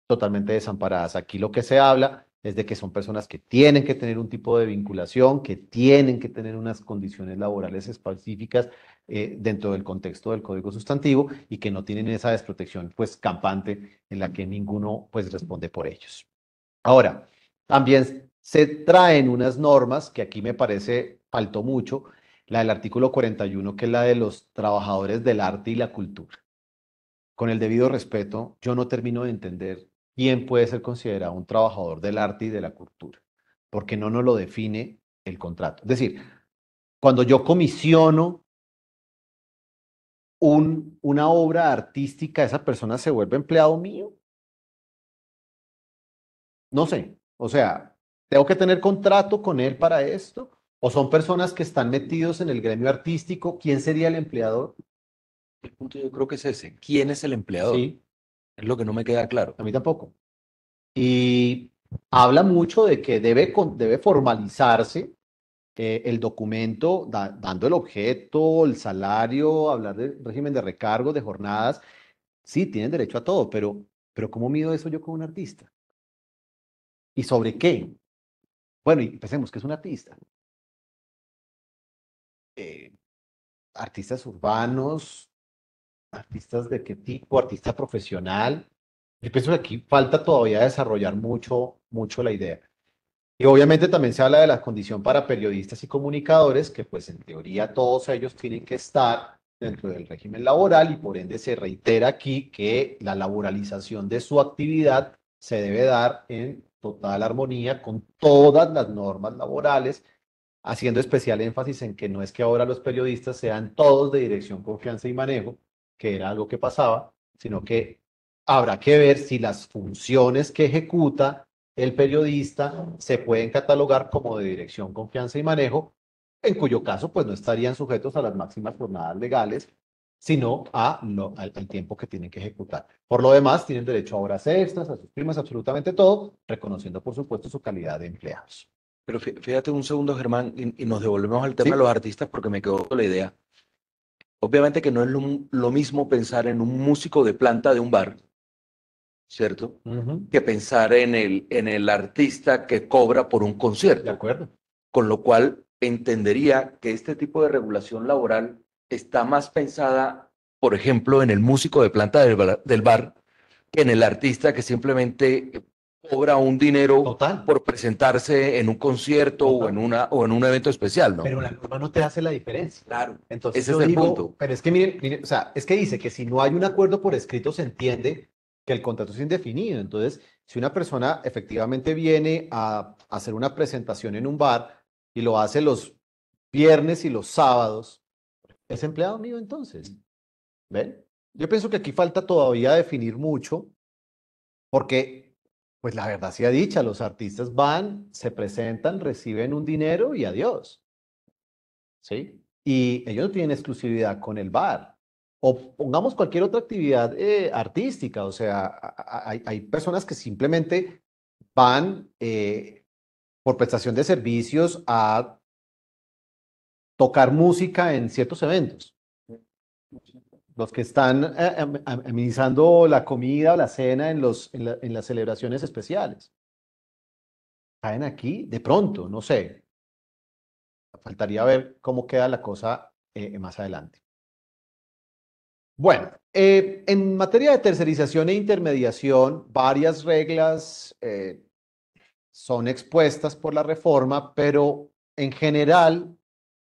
totalmente desamparadas. Aquí lo que se habla es de que son personas que tienen que tener un tipo de vinculación, que tienen que tener unas condiciones laborales específicas dentro del contexto del Código Sustantivo, y que no tienen esa desprotección pues campante en la que ninguno pues responde por ellos. Ahora, también se traen unas normas que aquí me parece faltó mucho, la del artículo 41, que es la de los trabajadores del arte y la cultura. Con el debido respeto, yo no termino de entender quién puede ser considerado un trabajador del arte y de la cultura, porque no nos lo define el contrato. Es decir, cuando yo comisiono una obra artística, ¿esa persona se vuelve empleado mío? No sé, o sea, ¿tengo que tener contrato con él para esto? ¿O son personas que están metidos en el gremio artístico? ¿Quién sería el empleador? El punto yo creo que es ese. ¿Quién es el empleador? Sí, Es lo que no me queda claro. a mí tampoco. Y habla mucho de que debe formalizarse el documento dando el objeto, el salario, hablar del régimen de recargos, de jornadas. Sí, tienen derecho a todo, pero ¿cómo mido eso yo como un artista? ¿Y sobre qué? Bueno, y pensemos que es un artista. Eh, Artistas urbanos, artistas de qué tipo, artista profesional. Yo pienso que aquí falta todavía desarrollar mucho, mucho la idea. Y obviamente también se habla de la condición para periodistas y comunicadores, que pues en teoría todos ellos tienen que estar dentro del régimen laboral y por ende se reitera aquí que la laboralización de su actividad se debe dar en total armonía con todas las normas laborales, haciendo especial énfasis en que no es que ahora los periodistas sean todos de dirección, confianza y manejo, que era algo que pasaba, sino que habrá que ver si las funciones que ejecuta el periodista se pueden catalogar como de dirección, confianza y manejo, en cuyo caso pues no estarían sujetos a las máximas jornadas legales, sino al tiempo que tienen que ejecutar. Por lo demás, tienen derecho a horas extras, a sus primas, absolutamente todo, reconociendo por supuesto su calidad de empleados. Pero fíjate un segundo, Germán, y nos devolvemos al tema de ¿Sí? los artistas porque me quedó la idea. Obviamente que no es lo mismo pensar en un músico de planta de un bar, ¿cierto? Ujú. Que pensar en el artista que cobra por un De concierto. acuerdo. Con lo cual entendería que este tipo de regulación laboral está más pensada, por ejemplo, en el músico de planta del bar que en el artista que simplemente cobra un dinero Total, por presentarse en un concierto total. o en un evento especial, ¿no? Pero la norma no te hace la diferencia. Claro, Entonces ese es yo el digo, punto. pero es que miren, miren, o sea, es que dice que si no hay un acuerdo por escrito se entiende que el contrato es indefinido. Entonces, si una persona efectivamente viene a hacer una presentación en un bar y lo hace los viernes y los sábados, ¿es empleado mío entonces? ¿Ven? Yo pienso que aquí falta todavía definir mucho porque, pues la verdad sea dicha, los artistas van, se presentan, reciben un dinero y adiós. ¿Sí? Y ellos no tienen exclusividad con el bar. O pongamos cualquier otra actividad artística, o sea, hay personas que simplemente van por prestación de servicios a tocar música en ciertos eventos. Los que están amenizando la comida o la cena en las celebraciones especiales. Caen aquí de pronto, no sé. Faltaría ver cómo queda la cosa más adelante. Bueno, en materia de tercerización e intermediación, varias reglas son expuestas por la reforma, pero en general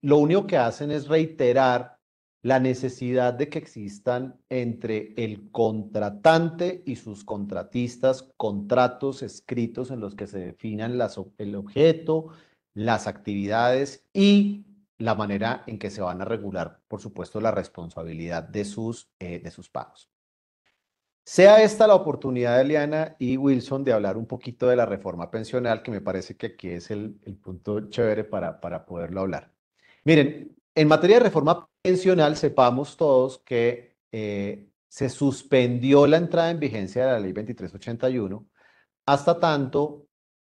lo único que hacen es reiterar la necesidad de que existan entre el contratante y sus contratistas contratos escritos en los que se definan el objeto, las actividades y la manera en que se van a regular, por supuesto, la responsabilidad de sus pagos. Sea esta la oportunidad, Eliana y Wilson, de hablar un poquito de la reforma pensional, que me parece que aquí es el punto chévere para poderlo hablar. Miren, en materia de reforma pensional, sepamos todos que se suspendió la entrada en vigencia de la ley 2381 hasta tanto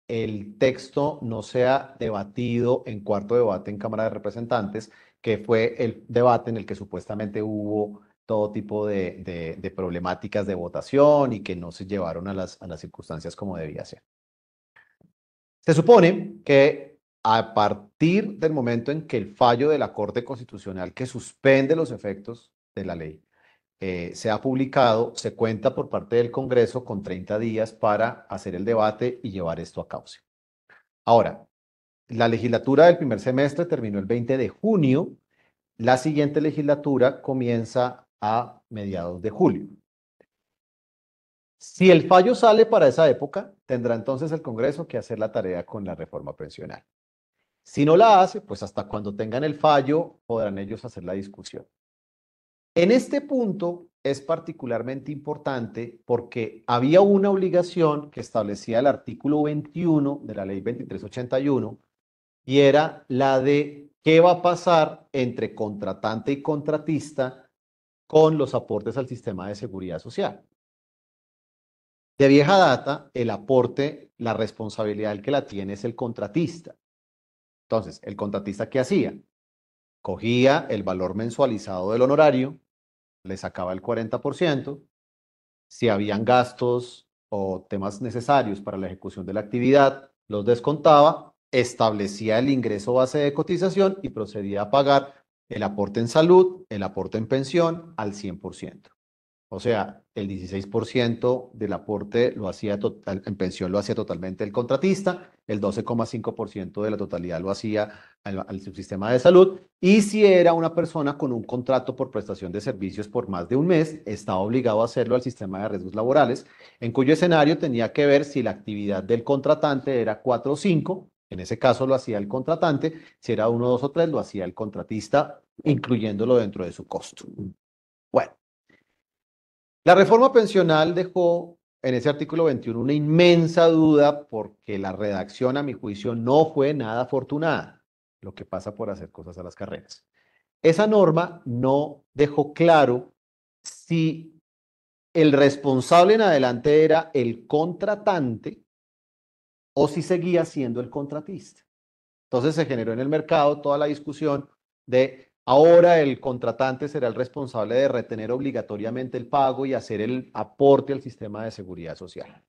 el texto no sea debatido en cuarto debate en Cámara de Representantes, que fue el debate en el que supuestamente hubo todo tipo de problemáticas de votación y que no se llevaron a las circunstancias como debía ser. Se supone que a partir del momento en que el fallo de la Corte Constitucional que suspende los efectos de la ley sea publicado, se cuenta por parte del Congreso con 30 días para hacer el debate y llevar esto a cabo. Ahora, la legislatura del primer semestre terminó el 20 de junio, la siguiente legislatura comienza a mediados de julio. Si el fallo sale para esa época, tendrá entonces el Congreso que hacer la tarea con la reforma pensional. Si no la hace, pues hasta cuando tengan el fallo podrán ellos hacer la discusión. En este punto es particularmente importante porque había una obligación que establecía el artículo 21 de la ley 2381 y era la de qué va a pasar entre contratante y contratista con los aportes al sistema de seguridad social. De vieja data, el aporte, la responsabilidad del que la tiene es el contratista. Entonces, ¿el contratista qué hacía? Cogía el valor mensualizado del honorario, le sacaba el 40%, si habían gastos o temas necesarios para la ejecución de la actividad, los descontaba, establecía el ingreso base de cotización y procedía a pagar el aporte en salud, el aporte en pensión al 100%. O sea, el 16% del aporte lo hacía en pensión lo hacía totalmente el contratista, el 12,5% de la totalidad lo hacía al subsistema de salud, y si era una persona con un contrato por prestación de servicios por más de un mes, estaba obligado a hacerlo al sistema de riesgos laborales, en cuyo escenario tenía que ver si la actividad del contratante era 4 o 5, en ese caso lo hacía el contratante, si era 1, 2 o 3, lo hacía el contratista, incluyéndolo dentro de su costo. Bueno. La reforma pensional dejó en ese artículo 21 una inmensa duda porque la redacción, a mi juicio, no fue nada afortunada, lo que pasa por hacer cosas a las carreras. Esa norma no dejó claro si el responsable en adelante era el contratante o si seguía siendo el contratista. Entonces se generó en el mercado toda la discusión de ahora el contratante será el responsable de retener obligatoriamente el pago y hacer el aporte al sistema de seguridad social.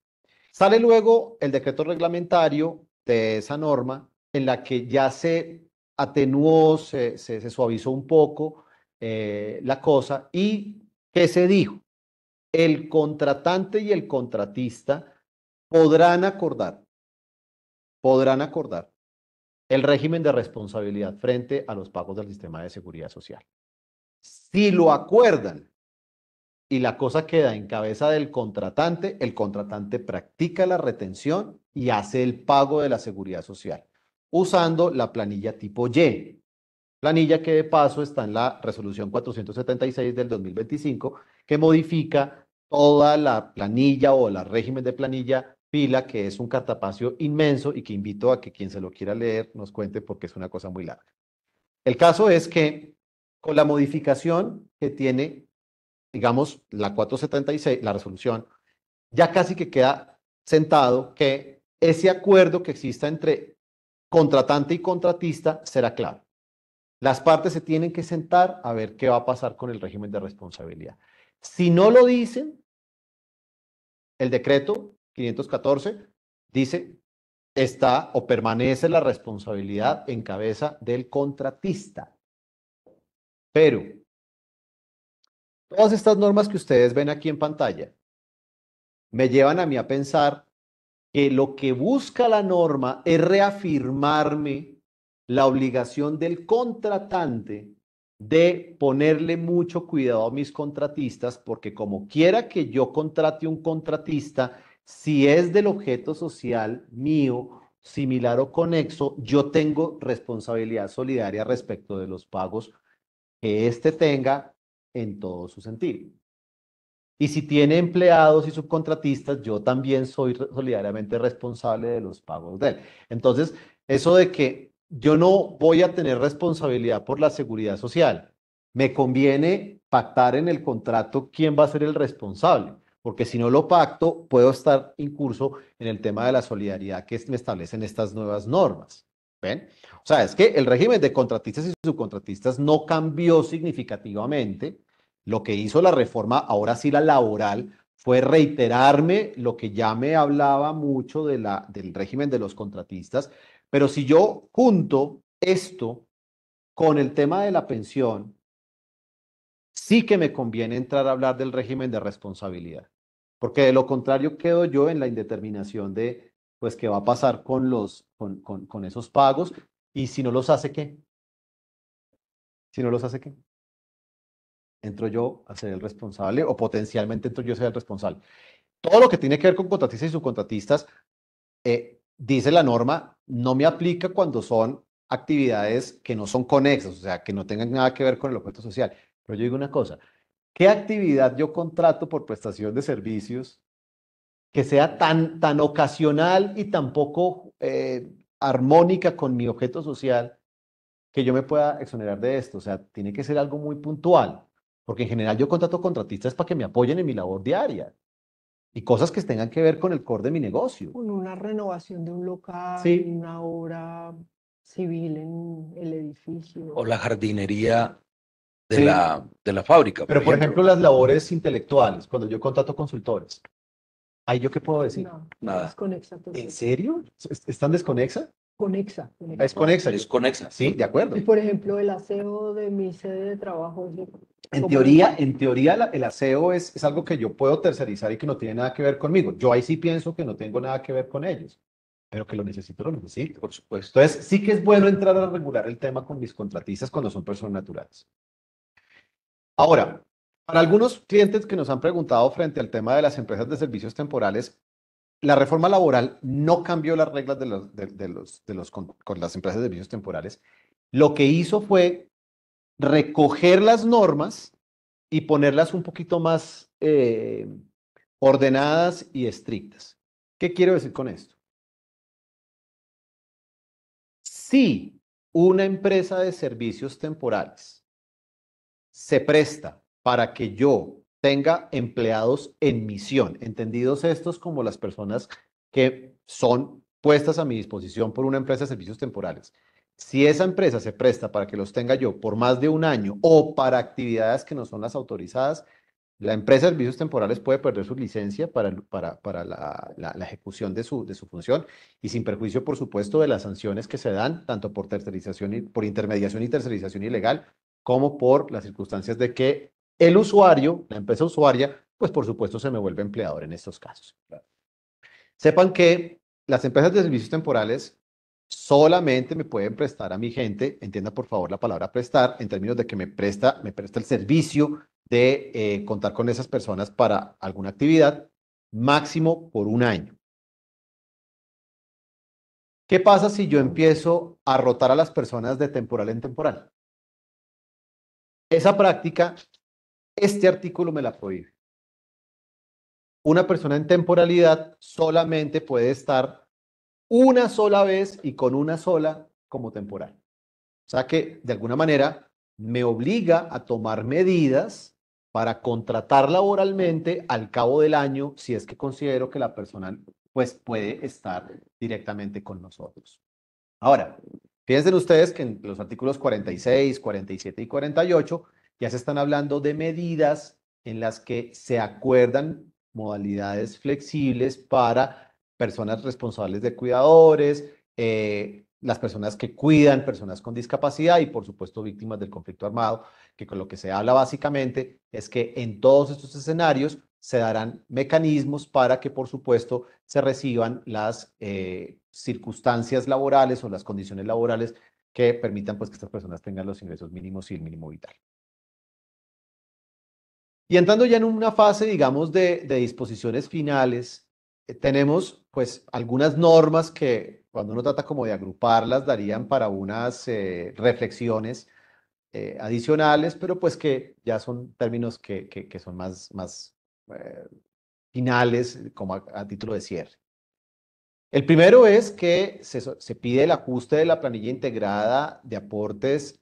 Sale luego el decreto reglamentario de esa norma en la que ya se atenuó, se suavizó un poco la cosa y ¿qué se dijo? El contratante y el contratista podrán acordar el régimen de responsabilidad frente a los pagos del sistema de seguridad social. Si lo acuerdan y la cosa queda en cabeza del contratante, el contratante practica la retención y hace el pago de la seguridad social usando la planilla tipo Y. Planilla que de paso está en la resolución 476 del 2025 que modifica toda la planilla o el régimen de planilla pila, que es un cartapacio inmenso y que invito a que quien se lo quiera leer nos cuente porque es una cosa muy larga. El caso es que con la modificación que tiene, digamos, la 476, la resolución, ya casi que queda sentado que ese acuerdo que exista entre contratante y contratista será claro. Las partes se tienen que sentar a ver qué va a pasar con el régimen de responsabilidad. Si no lo dicen, el decreto 514 dice, está o permanece la responsabilidad en cabeza del contratista. Pero todas estas normas que ustedes ven aquí en pantalla me llevan a mí a pensar que lo que busca la norma es reafirmarme la obligación del contratante de ponerle mucho cuidado a mis contratistas, porque como quiera que yo contrate un contratista, si es del objeto social mío, similar o conexo, yo tengo responsabilidad solidaria respecto de los pagos que éste tenga en todo su sentido. Y si tiene empleados y subcontratistas, yo también soy solidariamente responsable de los pagos de él. Entonces, eso de que yo no voy a tener responsabilidad por la seguridad social, me conviene pactar en el contrato quién va a ser el responsable, porque si no lo pacto, puedo estar incurso en el tema de la solidaridad que me establecen estas nuevas normas. ¿Ven? O sea, es que el régimen de contratistas y subcontratistas no cambió significativamente. Lo que hizo la reforma, ahora sí la laboral, fue reiterarme lo que ya me hablaba mucho del régimen de los contratistas, pero si yo junto esto con el tema de la pensión, sí que me conviene entrar a hablar del régimen de responsabilidad, porque de lo contrario quedo yo en la indeterminación de, pues, qué va a pasar con esos pagos y si no los hace, ¿qué? Si no los hace, ¿qué? Entro yo a ser el responsable o potencialmente entro yo a ser el responsable. Todo lo que tiene que ver con contratistas y subcontratistas, dice la norma, no me aplica cuando son actividades que no son conexas, o sea, que no tengan nada que ver con el objeto social. Pero yo digo una cosa, ¿qué actividad yo contrato por prestación de servicios que sea tan ocasional y tan poco armónica con mi objeto social que yo me pueda exonerar de esto? O sea, tiene que ser algo muy puntual, porque en general yo contrato contratistas para que me apoyen en mi labor diaria y cosas que tengan que ver con el core de mi negocio. Con una renovación de un local, Sí. una obra civil en el edificio. O la jardinería de, Sí. de la fábrica, Pero, por ejemplo, las labores intelectuales, cuando yo contrato consultores, ¿ahí yo qué puedo decir? No, Nada. desconexa total. ¿En serio? ¿Están desconexa? Conexa. Es conexa. Es conexa. Sí, de acuerdo. Y por ejemplo, el aseo de mi sede de trabajo. En ¿cómo teoría el aseo es algo que yo puedo tercerizar y que no tiene nada que ver conmigo. Yo ahí sí pienso que no tengo nada que ver con ellos, pero que lo necesito, lo necesito. Por supuesto. Entonces, sí que es bueno entrar a regular el tema con mis contratistas cuando son personas naturales. Ahora, para algunos clientes que nos han preguntado frente al tema de las empresas de servicios temporales, la reforma laboral no cambió las reglas con las empresas de servicios temporales. Lo que hizo fue recoger las normas y ponerlas un poquito más ordenadas y estrictas. ¿Qué quiero decir con esto? Si una empresa de servicios temporales se presta para que yo tenga empleados en misión, entendidos estos como las personas que son puestas a mi disposición por una empresa de servicios temporales. Si esa empresa se presta para que los tenga yo por más de un año o para actividades que no son las autorizadas, la empresa de servicios temporales puede perder su licencia para la ejecución de su función y sin perjuicio, por supuesto, de las sanciones que se dan, tanto por tercerización y por intermediación y tercerización ilegal, como por las circunstancias de que el usuario, la empresa usuaria, pues por supuesto se me vuelve empleador en estos casos. Sepan que las empresas de servicios temporales solamente me pueden prestar a mi gente, entienda por favor la palabra prestar, en términos de que me presta el servicio de contar con esas personas para alguna actividad, máximo por un año. ¿Qué pasa si yo empiezo a rotar a las personas de temporal en temporal? Esa práctica, este artículo me la prohíbe. Una persona en temporalidad solamente puede estar una sola vez y con una sola como temporal. O sea que, de alguna manera, me obliga a tomar medidas para contratar laboralmente al cabo del año si es que considero que la persona pues, puede estar directamente con nosotros. Ahora, fíjense ustedes que en los artículos 46, 47 y 48 ya se están hablando de medidas en las que se acuerdan modalidades flexibles para personas responsables de cuidadores, las personas que cuidan personas con discapacidad y por supuesto víctimas del conflicto armado, que con lo que se habla básicamente es que en todos estos escenarios se darán mecanismos para que por supuesto se reciban las circunstancias laborales o las condiciones laborales que permitan pues que estas personas tengan los ingresos mínimos y el mínimo vital. Y entrando ya en una fase, digamos, de disposiciones finales, tenemos pues algunas normas que cuando uno trata como de agruparlas darían para unas reflexiones adicionales, pero pues que ya son términos que son más finales como a título de cierre. El primero es que se pide el ajuste de la planilla integrada de aportes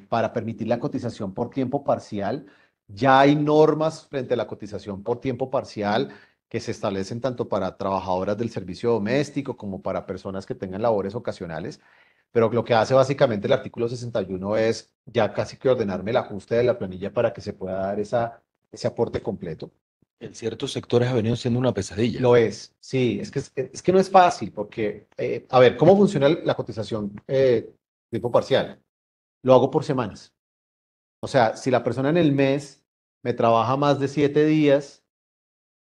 para permitir la cotización por tiempo parcial. Ya hay normas frente a la cotización por tiempo parcial que se establecen tanto para trabajadoras del servicio doméstico como para personas que tengan labores ocasionales, pero lo que hace básicamente el artículo 61 es ya casi que ordenarme el ajuste de la planilla para que se pueda dar ese aporte completo. En ciertos sectores ha venido siendo una pesadilla. Lo es, sí, es que no es fácil porque, a ver, ¿cómo funciona la cotización tiempo parcial? Lo hago por semanas. O sea, si la persona en el mes me trabaja más de 7 días,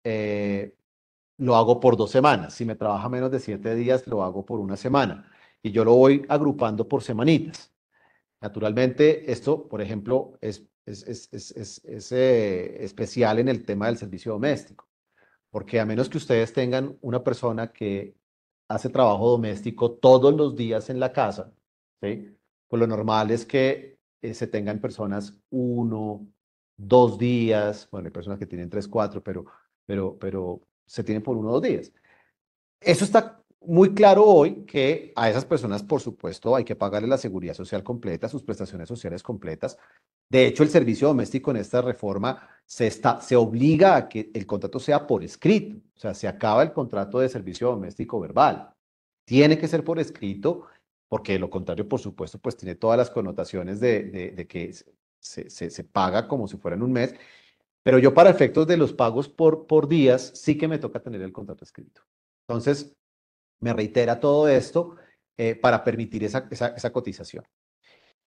lo hago por 2 semanas. Si me trabaja menos de 7 días, lo hago por una semana. Y yo lo voy agrupando por semanitas. Naturalmente, esto, por ejemplo, es especial en el tema del servicio doméstico. Porque a menos que ustedes tengan una persona que hace trabajo doméstico todos los días en la casa, ¿sí? Pues lo normal es que se tengan personas 1, 2 días, bueno, hay personas que tienen 3, 4, pero se tienen por 1 o 2 días. Eso está muy claro hoy que a esas personas, por supuesto, hay que pagarle la seguridad social completa, sus prestaciones sociales completas. De hecho, el servicio doméstico en esta reforma se obliga a que el contrato sea por escrito. O sea, se acaba el contrato de servicio doméstico verbal. Tiene que ser por escrito, porque de lo contrario, por supuesto, pues tiene todas las connotaciones de que se paga como si fuera en un mes. Pero yo para efectos de los pagos por días, sí que me toca tener el contrato escrito. Entonces, me reitera todo esto para permitir esa cotización.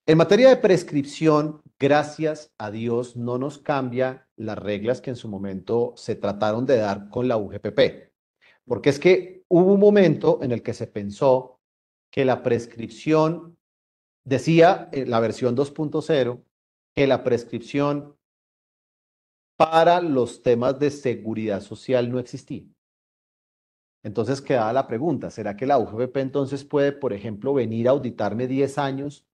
En materia de prescripción, gracias a Dios, no nos cambia las reglas que en su momento se trataron de dar con la UGPP, porque es que hubo un momento en el que se pensó que la prescripción, decía la versión 2.0, que la prescripción para los temas de seguridad social no existía. Entonces quedaba la pregunta, ¿será que la UGPP entonces puede, por ejemplo, venir a auditarme 10 años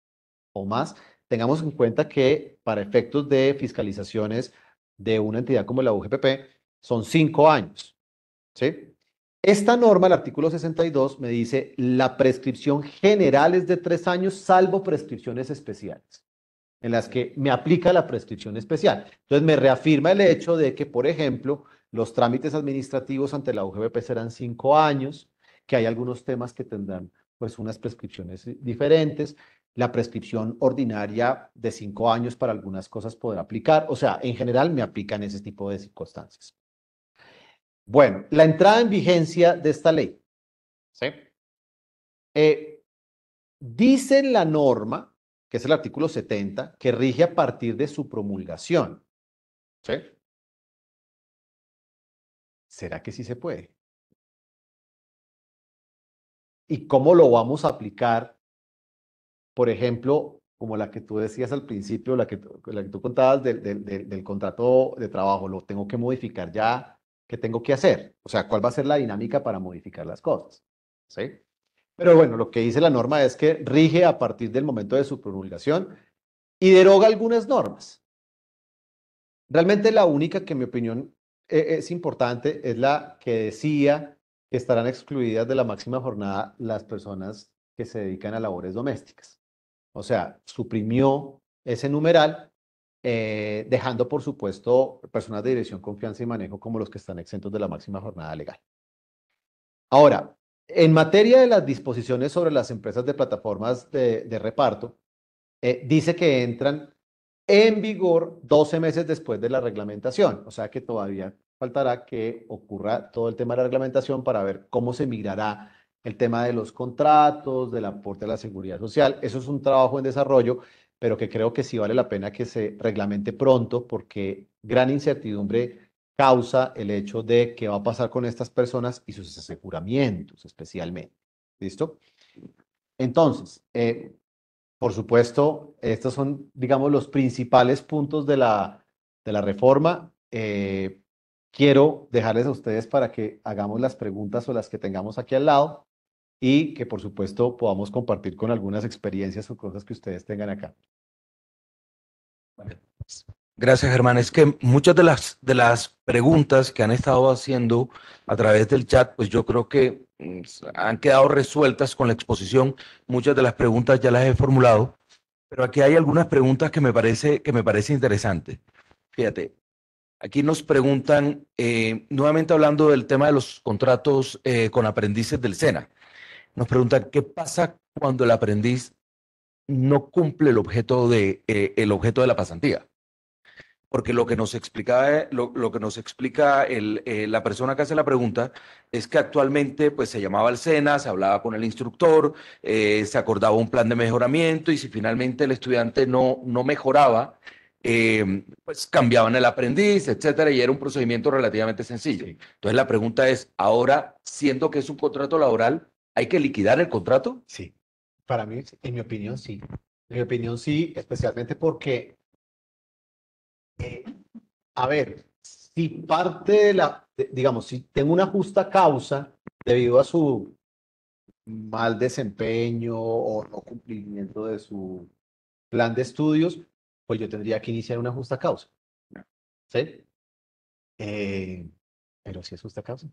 o más? Tengamos en cuenta que para efectos de fiscalizaciones de una entidad como la UGPP son 5 años, ¿sí? Esta norma, el artículo 62, me dice la prescripción general es de 3 años, salvo prescripciones especiales, en las que me aplica la prescripción especial. Entonces me reafirma el hecho de que, por ejemplo, los trámites administrativos ante la UGPP serán 5 años, que hay algunos temas que tendrán pues unas prescripciones diferentes. La prescripción ordinaria de 5 años para algunas cosas podrá aplicar. O sea, en general me aplican ese tipo de circunstancias. Bueno, la entrada en vigencia de esta ley. ¿Sí? Dice la norma, que es el artículo 70, que rige a partir de su promulgación. ¿Sí? ¿Será que sí se puede? ¿Y cómo lo vamos a aplicar? Por ejemplo, como la que tú decías al principio, la que tú contabas del contrato de trabajo, lo tengo que modificar ya, ¿qué tengo que hacer? O sea, ¿cuál va a ser la dinámica para modificar las cosas? ¿Sí? Pero bueno, lo que dice la norma es que rige a partir del momento de su promulgación y deroga algunas normas. Realmente la única que en mi opinión es importante es la que decía que estarán excluidas de la máxima jornada las personas que se dedican a labores domésticas. O sea, suprimió ese numeral, dejando por supuesto personas de dirección, confianza y manejo como los que están exentos de la máxima jornada legal. Ahora, en materia de las disposiciones sobre las empresas de plataformas de reparto, dice que entran en vigor 12 meses después de la reglamentación, o sea que todavía faltará que ocurra todo el tema de la reglamentación para ver cómo se migrará el tema de los contratos, del aporte a la seguridad social. Eso es un trabajo en desarrollo, pero que creo que sí vale la pena que se reglamente pronto porque gran incertidumbre causa el hecho de qué va a pasar con estas personas y sus aseguramientos especialmente. ¿Listo? Entonces, por supuesto, estos son, digamos, los principales puntos de la reforma. Quiero dejarles a ustedes para que hagamos las preguntas o las que tengamos aquí al lado y que, por supuesto, podamos compartir con algunas experiencias o cosas que ustedes tengan acá. Gracias, Germán. Es que muchas de las preguntas que han estado haciendo a través del chat, pues yo creo que han quedado resueltas con la exposición. Muchas de las preguntas ya las he formulado, pero aquí hay algunas preguntas que me parece interesante. Fíjate, aquí nos preguntan, nuevamente hablando del tema de los contratos con aprendices del SENA, nos preguntan qué pasa cuando el aprendiz no cumple el objeto de la pasantía. Porque lo que nos explicaba, lo que nos explica la persona que hace la pregunta es que actualmente pues, se llamaba al SENA, se hablaba con el instructor, se acordaba un plan de mejoramiento y si finalmente el estudiante no mejoraba, pues cambiaban el aprendiz, etcétera, y era un procedimiento relativamente sencillo. Sí. Entonces la pregunta es, ahora, siendo que es un contrato laboral, ¿hay que liquidar el contrato? Sí, para mí, en mi opinión, sí. En mi opinión, sí, especialmente porque, a ver, si parte digamos, si tengo una justa causa debido a su mal desempeño o no cumplimiento de su plan de estudios, pues yo tendría que iniciar una justa causa. ¿Sí? Pero si es justa causa.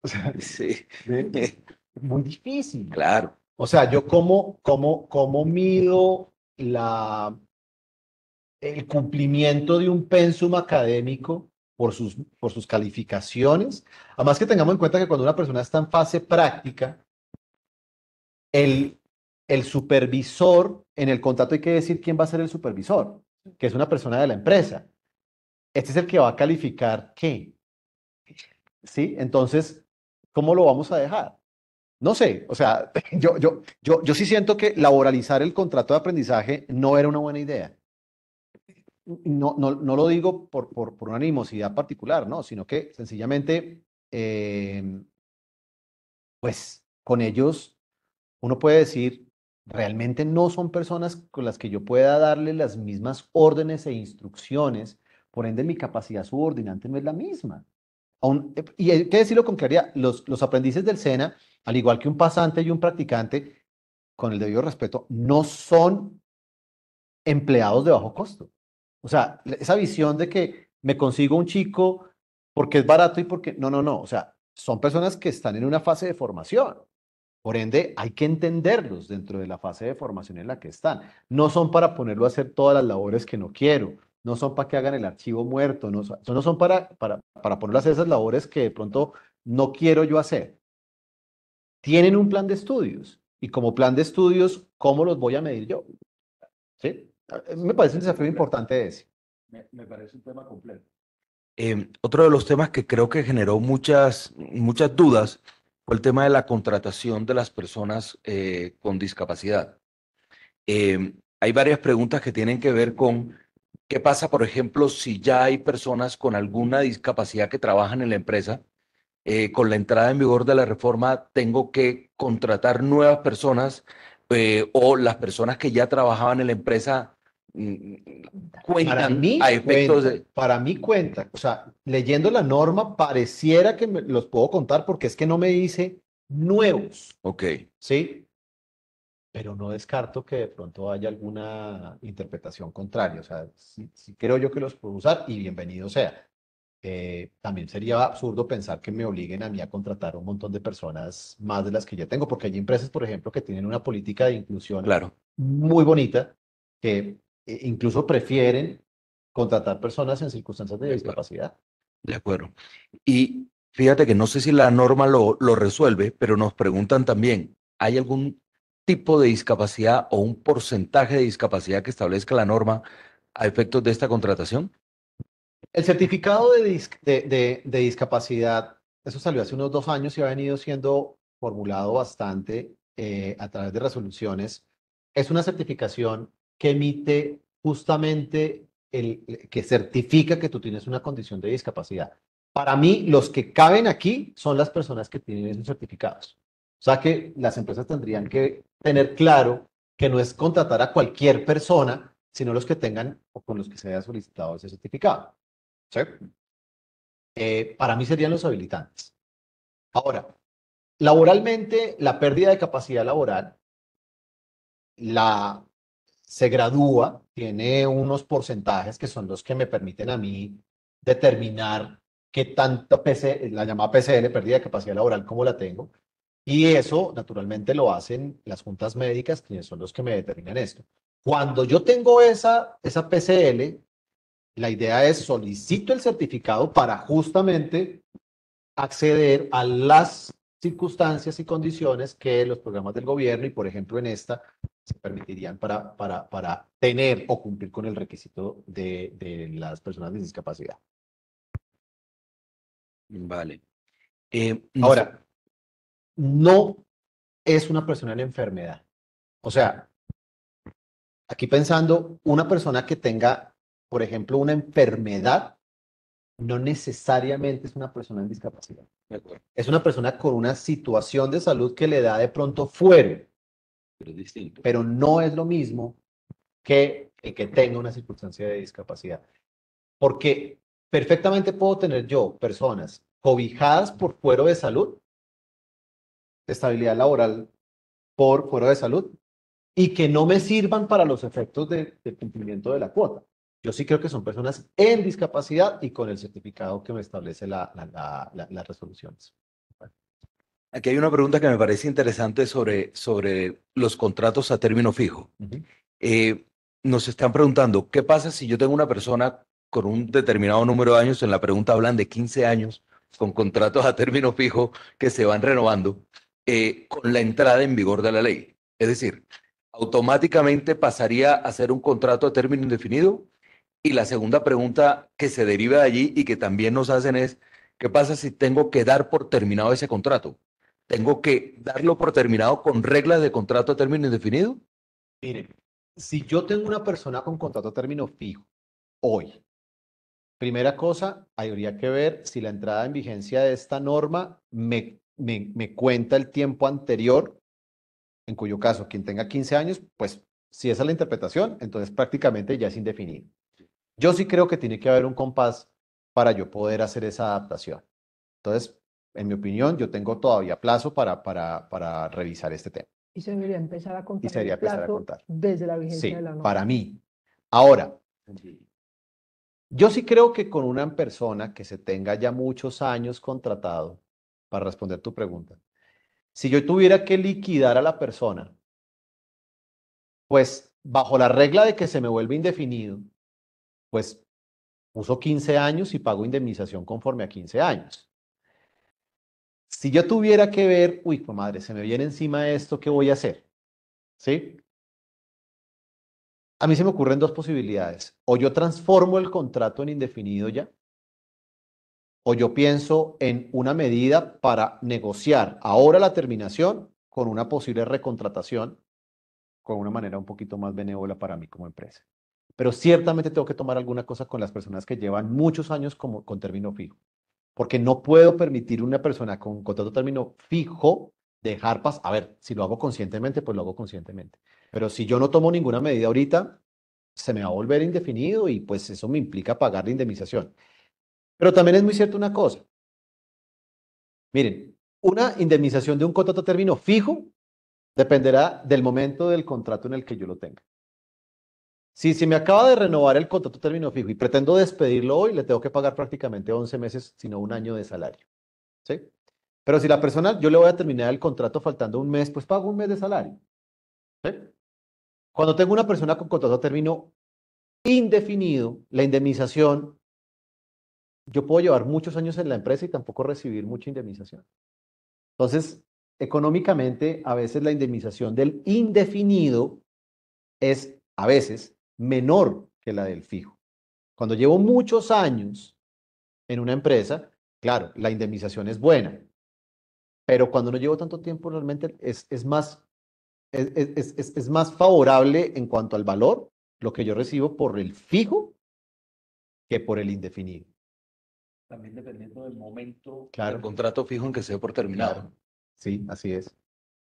O sea, Sí, es muy difícil. claro. O sea, yo cómo mido el cumplimiento de un pensum académico por sus calificaciones. Además que tengamos en cuenta que cuando una persona está en fase práctica, el, el supervisor, en el contrato hay que decir quién va a ser el supervisor, que es una persona de la empresa. Este es el que va a calificar qué. ¿Sí? Entonces, ¿cómo lo vamos a dejar? No sé, o sea, yo sí siento que laboralizar el contrato de aprendizaje no era una buena idea. No lo digo por una animosidad particular, ¿no? Sino que sencillamente, pues con ellos uno puede decir, realmente no son personas con las que yo pueda darle las mismas órdenes e instrucciones, por ende mi capacidad subordinante no es la misma. Y hay que decirlo con claridad, los aprendices del SENA, al igual que un pasante y un practicante, con el debido respeto, no son empleados de bajo costo. O sea, esa visión de que me consigo un chico porque es barato y porque... No, no, no. O sea, son personas que están en una fase de formación. Por ende, hay que entenderlos dentro de la fase de formación en la que están. No son para ponerlo a hacer todas las labores que no quiero. No son para que hagan el archivo muerto. No son para ponerlo a hacer esas labores que de pronto no quiero yo hacer. Tienen un plan de estudios. Y como plan de estudios, ¿cómo los voy a medir yo? ¿Sí? Me parece un desafío importante ese. Me parece un tema complejo. Otro de los temas que creo que generó muchas dudas fue el tema de la contratación de las personas con discapacidad. Hay varias preguntas que tienen que ver con qué pasa, por ejemplo, si ya hay personas con alguna discapacidad que trabajan en la empresa. Con la entrada en vigor de la reforma, tengo que contratar nuevas personas o las personas que ya trabajaban en la empresa mm, cuentan a efectos de... Para mí cuenta. O sea, leyendo la norma, pareciera que los puedo contar porque es que no me dice nuevos, Ok, ¿sí? Pero no descarto que de pronto haya alguna interpretación contraria. O sea, sí creo yo que los puedo usar y bienvenido sea. También sería absurdo pensar que me obliguen a mí a contratar un montón de personas más de las que ya tengo, porque hay empresas, por ejemplo, que tienen una política de inclusión claro, muy bonita, que incluso prefieren contratar personas en circunstancias de de acuerdo, discapacidad. de acuerdo. Y fíjate que no sé si la norma lo resuelve, pero nos preguntan también, ¿hay algún tipo de discapacidad o un porcentaje de discapacidad que establezca la norma a efectos de esta contratación? El certificado de discapacidad, eso salió hace unos 2 años y ha venido siendo formulado bastante a través de resoluciones. Es una certificación que emite justamente que certifica que tú tienes una condición de discapacidad. Para mí, los que caben aquí son las personas que tienen esos certificados. O sea que las empresas tendrían que tener claro que no es contratar a cualquier persona, sino los que tengan o con los que se haya solicitado ese certificado. ¿Sí? Para mí serían los habilitantes. Ahora, laboralmente, la pérdida de capacidad laboral la, se gradúa, tiene unos porcentajes que son los que me permiten a mí determinar qué tanta la llamada PCL, pérdida de capacidad laboral, como la tengo. Y eso, naturalmente, lo hacen las juntas médicas, quienes son los que me determinan esto. Cuando yo tengo esa PCL, la idea es solicito el certificado para justamente acceder a las circunstancias y condiciones que los programas del gobierno y, por ejemplo, en esta, se permitirían para tener o cumplir con el requisito de las personas de discapacidad. Vale. Ahora, no es una persona en enfermedad. O sea, aquí pensando, una persona que tenga, por ejemplo, una enfermedad, no necesariamente es una persona en discapacidad. Es una persona con una situación de salud que le da de pronto fuero, pero es distinto. pero no es lo mismo que el que tenga una circunstancia de discapacidad. Porque perfectamente puedo tener yo personas cobijadas por fuero de salud, estabilidad laboral por fuero de salud, y que no me sirvan para los efectos del cumplimiento de la cuota. Yo sí creo que son personas en discapacidad y con el certificado que me establece las resoluciones. Aquí hay una pregunta que me parece interesante sobre los contratos a término fijo. Uh-huh. Nos están preguntando, ¿qué pasa si yo tengo una persona con un determinado número de años? En la pregunta hablan de 15 años con contratos a término fijo que se van renovando con la entrada en vigor de la ley. Es decir, automáticamente pasaría a ser un contrato a término indefinido. Y la segunda pregunta que se deriva de allí y que también nos hacen es, ¿qué pasa si tengo que dar por terminado ese contrato? ¿Tengo que darlo por terminado con reglas de contrato a término indefinido? Mire, si yo tengo una persona con contrato a término fijo hoy, primera cosa, habría que ver si la entrada en vigencia de esta norma me cuenta el tiempo anterior, en cuyo caso, quien tenga 15 años, pues si esa es la interpretación, entonces prácticamente ya es indefinido. Yo sí creo que tiene que haber un compás para yo poder hacer esa adaptación. Entonces, en mi opinión, yo tengo todavía plazo para revisar este tema Y se debería empezar a y contar sería el empezar a plazo contar. desde la vigencia de Sí, la norma. para mí. Ahora, yo sí creo que con una persona que se tenga ya muchos años contratado, para responder tu pregunta, si yo tuviera que liquidar a la persona, pues bajo la regla de que se me vuelve indefinido, pues uso 15 años y pago indemnización conforme a 15 años. Si yo tuviera que ver, uy, pues madre, se me viene encima esto, ¿qué voy a hacer? ¿Sí? A mí se me ocurren dos posibilidades. O yo transformo el contrato en indefinido ya, o yo pienso en una medida para negociar ahora la terminación con una posible recontratación con una manera un poquito más benévola para mí como empresa. Pero ciertamente tengo que tomar alguna cosa con las personas que llevan muchos años con término fijo, porque no puedo permitir una persona con contrato término fijo dejar pasar. A ver, si lo hago conscientemente, pues lo hago conscientemente. Pero si yo no tomo ninguna medida ahorita, se me va a volver indefinido y pues eso me implica pagar la indemnización. Pero también es muy cierto una cosa. Miren, una indemnización de un contrato a término fijo dependerá del momento del contrato en el que yo lo tenga. Si me acaba de renovar el contrato a término fijo y pretendo despedirlo hoy, le tengo que pagar prácticamente 11 meses, sino un año de salario. ¿Sí? Pero si la persona, yo le voy a terminar el contrato faltando un mes, pues pago un mes de salario. ¿Sí? Cuando tengo una persona con contrato a término indefinido, la indemnización, yo puedo llevar muchos años en la empresa y tampoco recibir mucha indemnización. Entonces, económicamente, a veces la indemnización del indefinido es a veces menor que la del fijo. Cuando llevo muchos años en una empresa, claro, la indemnización es buena, pero cuando no llevo tanto tiempo, realmente es más favorable en cuanto al valor lo que yo recibo por el fijo que por el indefinido. También dependiendo del momento Claro, del contrato fijo en que se dé por terminado. claro. Sí, así es.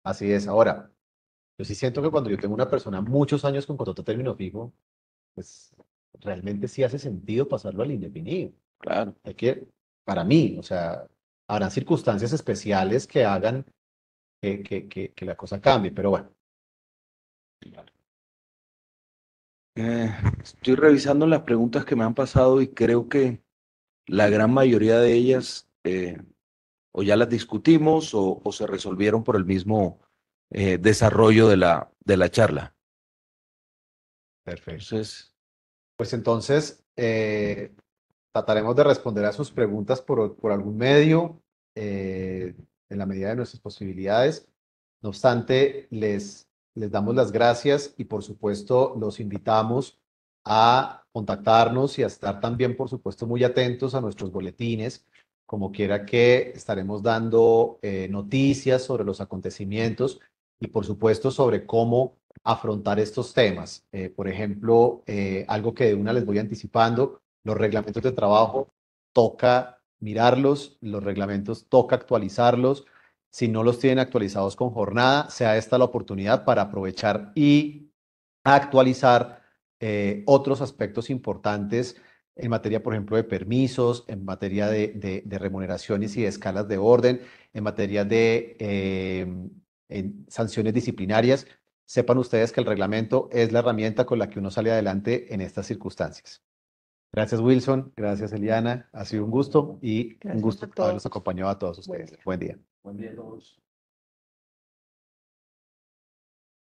Así es. Ahora, yo sí siento que cuando yo tengo una persona muchos años con contrato a término fijo, pues realmente sí hace sentido pasarlo al indefinido. Claro. Hay que, para mí, o sea, habrán circunstancias especiales que hagan que la cosa cambie, pero bueno. Estoy revisando las preguntas que me han pasado y creo que la gran mayoría de ellas o ya las discutimos o se resolvieron por el mismo desarrollo de la charla. Perfecto. Entonces, Pues entonces, trataremos de responder a sus preguntas por algún medio, en la medida de nuestras posibilidades. No obstante, les damos las gracias y por supuesto los invitamos a contactarnos y a estar también, por supuesto, muy atentos a nuestros boletines, como quiera que estaremos dando noticias sobre los acontecimientos y por supuesto sobre cómo afrontar estos temas. Por ejemplo, algo que de una les voy anticipando, los reglamentos de trabajo toca mirarlos, los reglamentos toca actualizarlos. Si no los tienen actualizados con jornada, sea esta la oportunidad para aprovechar y actualizar otros aspectos importantes en materia, por ejemplo, de permisos, en materia de remuneraciones y de escalas de orden, en materia de en sanciones disciplinarias. Sepan ustedes que el reglamento es la herramienta con la que uno sale adelante en estas circunstancias. Gracias, Wilson. Gracias, Eliana. Ha sido un gusto y un Gracias gusto a haberlos todos. acompañado a todos Buen ustedes. día. Buen día. buen día a todos.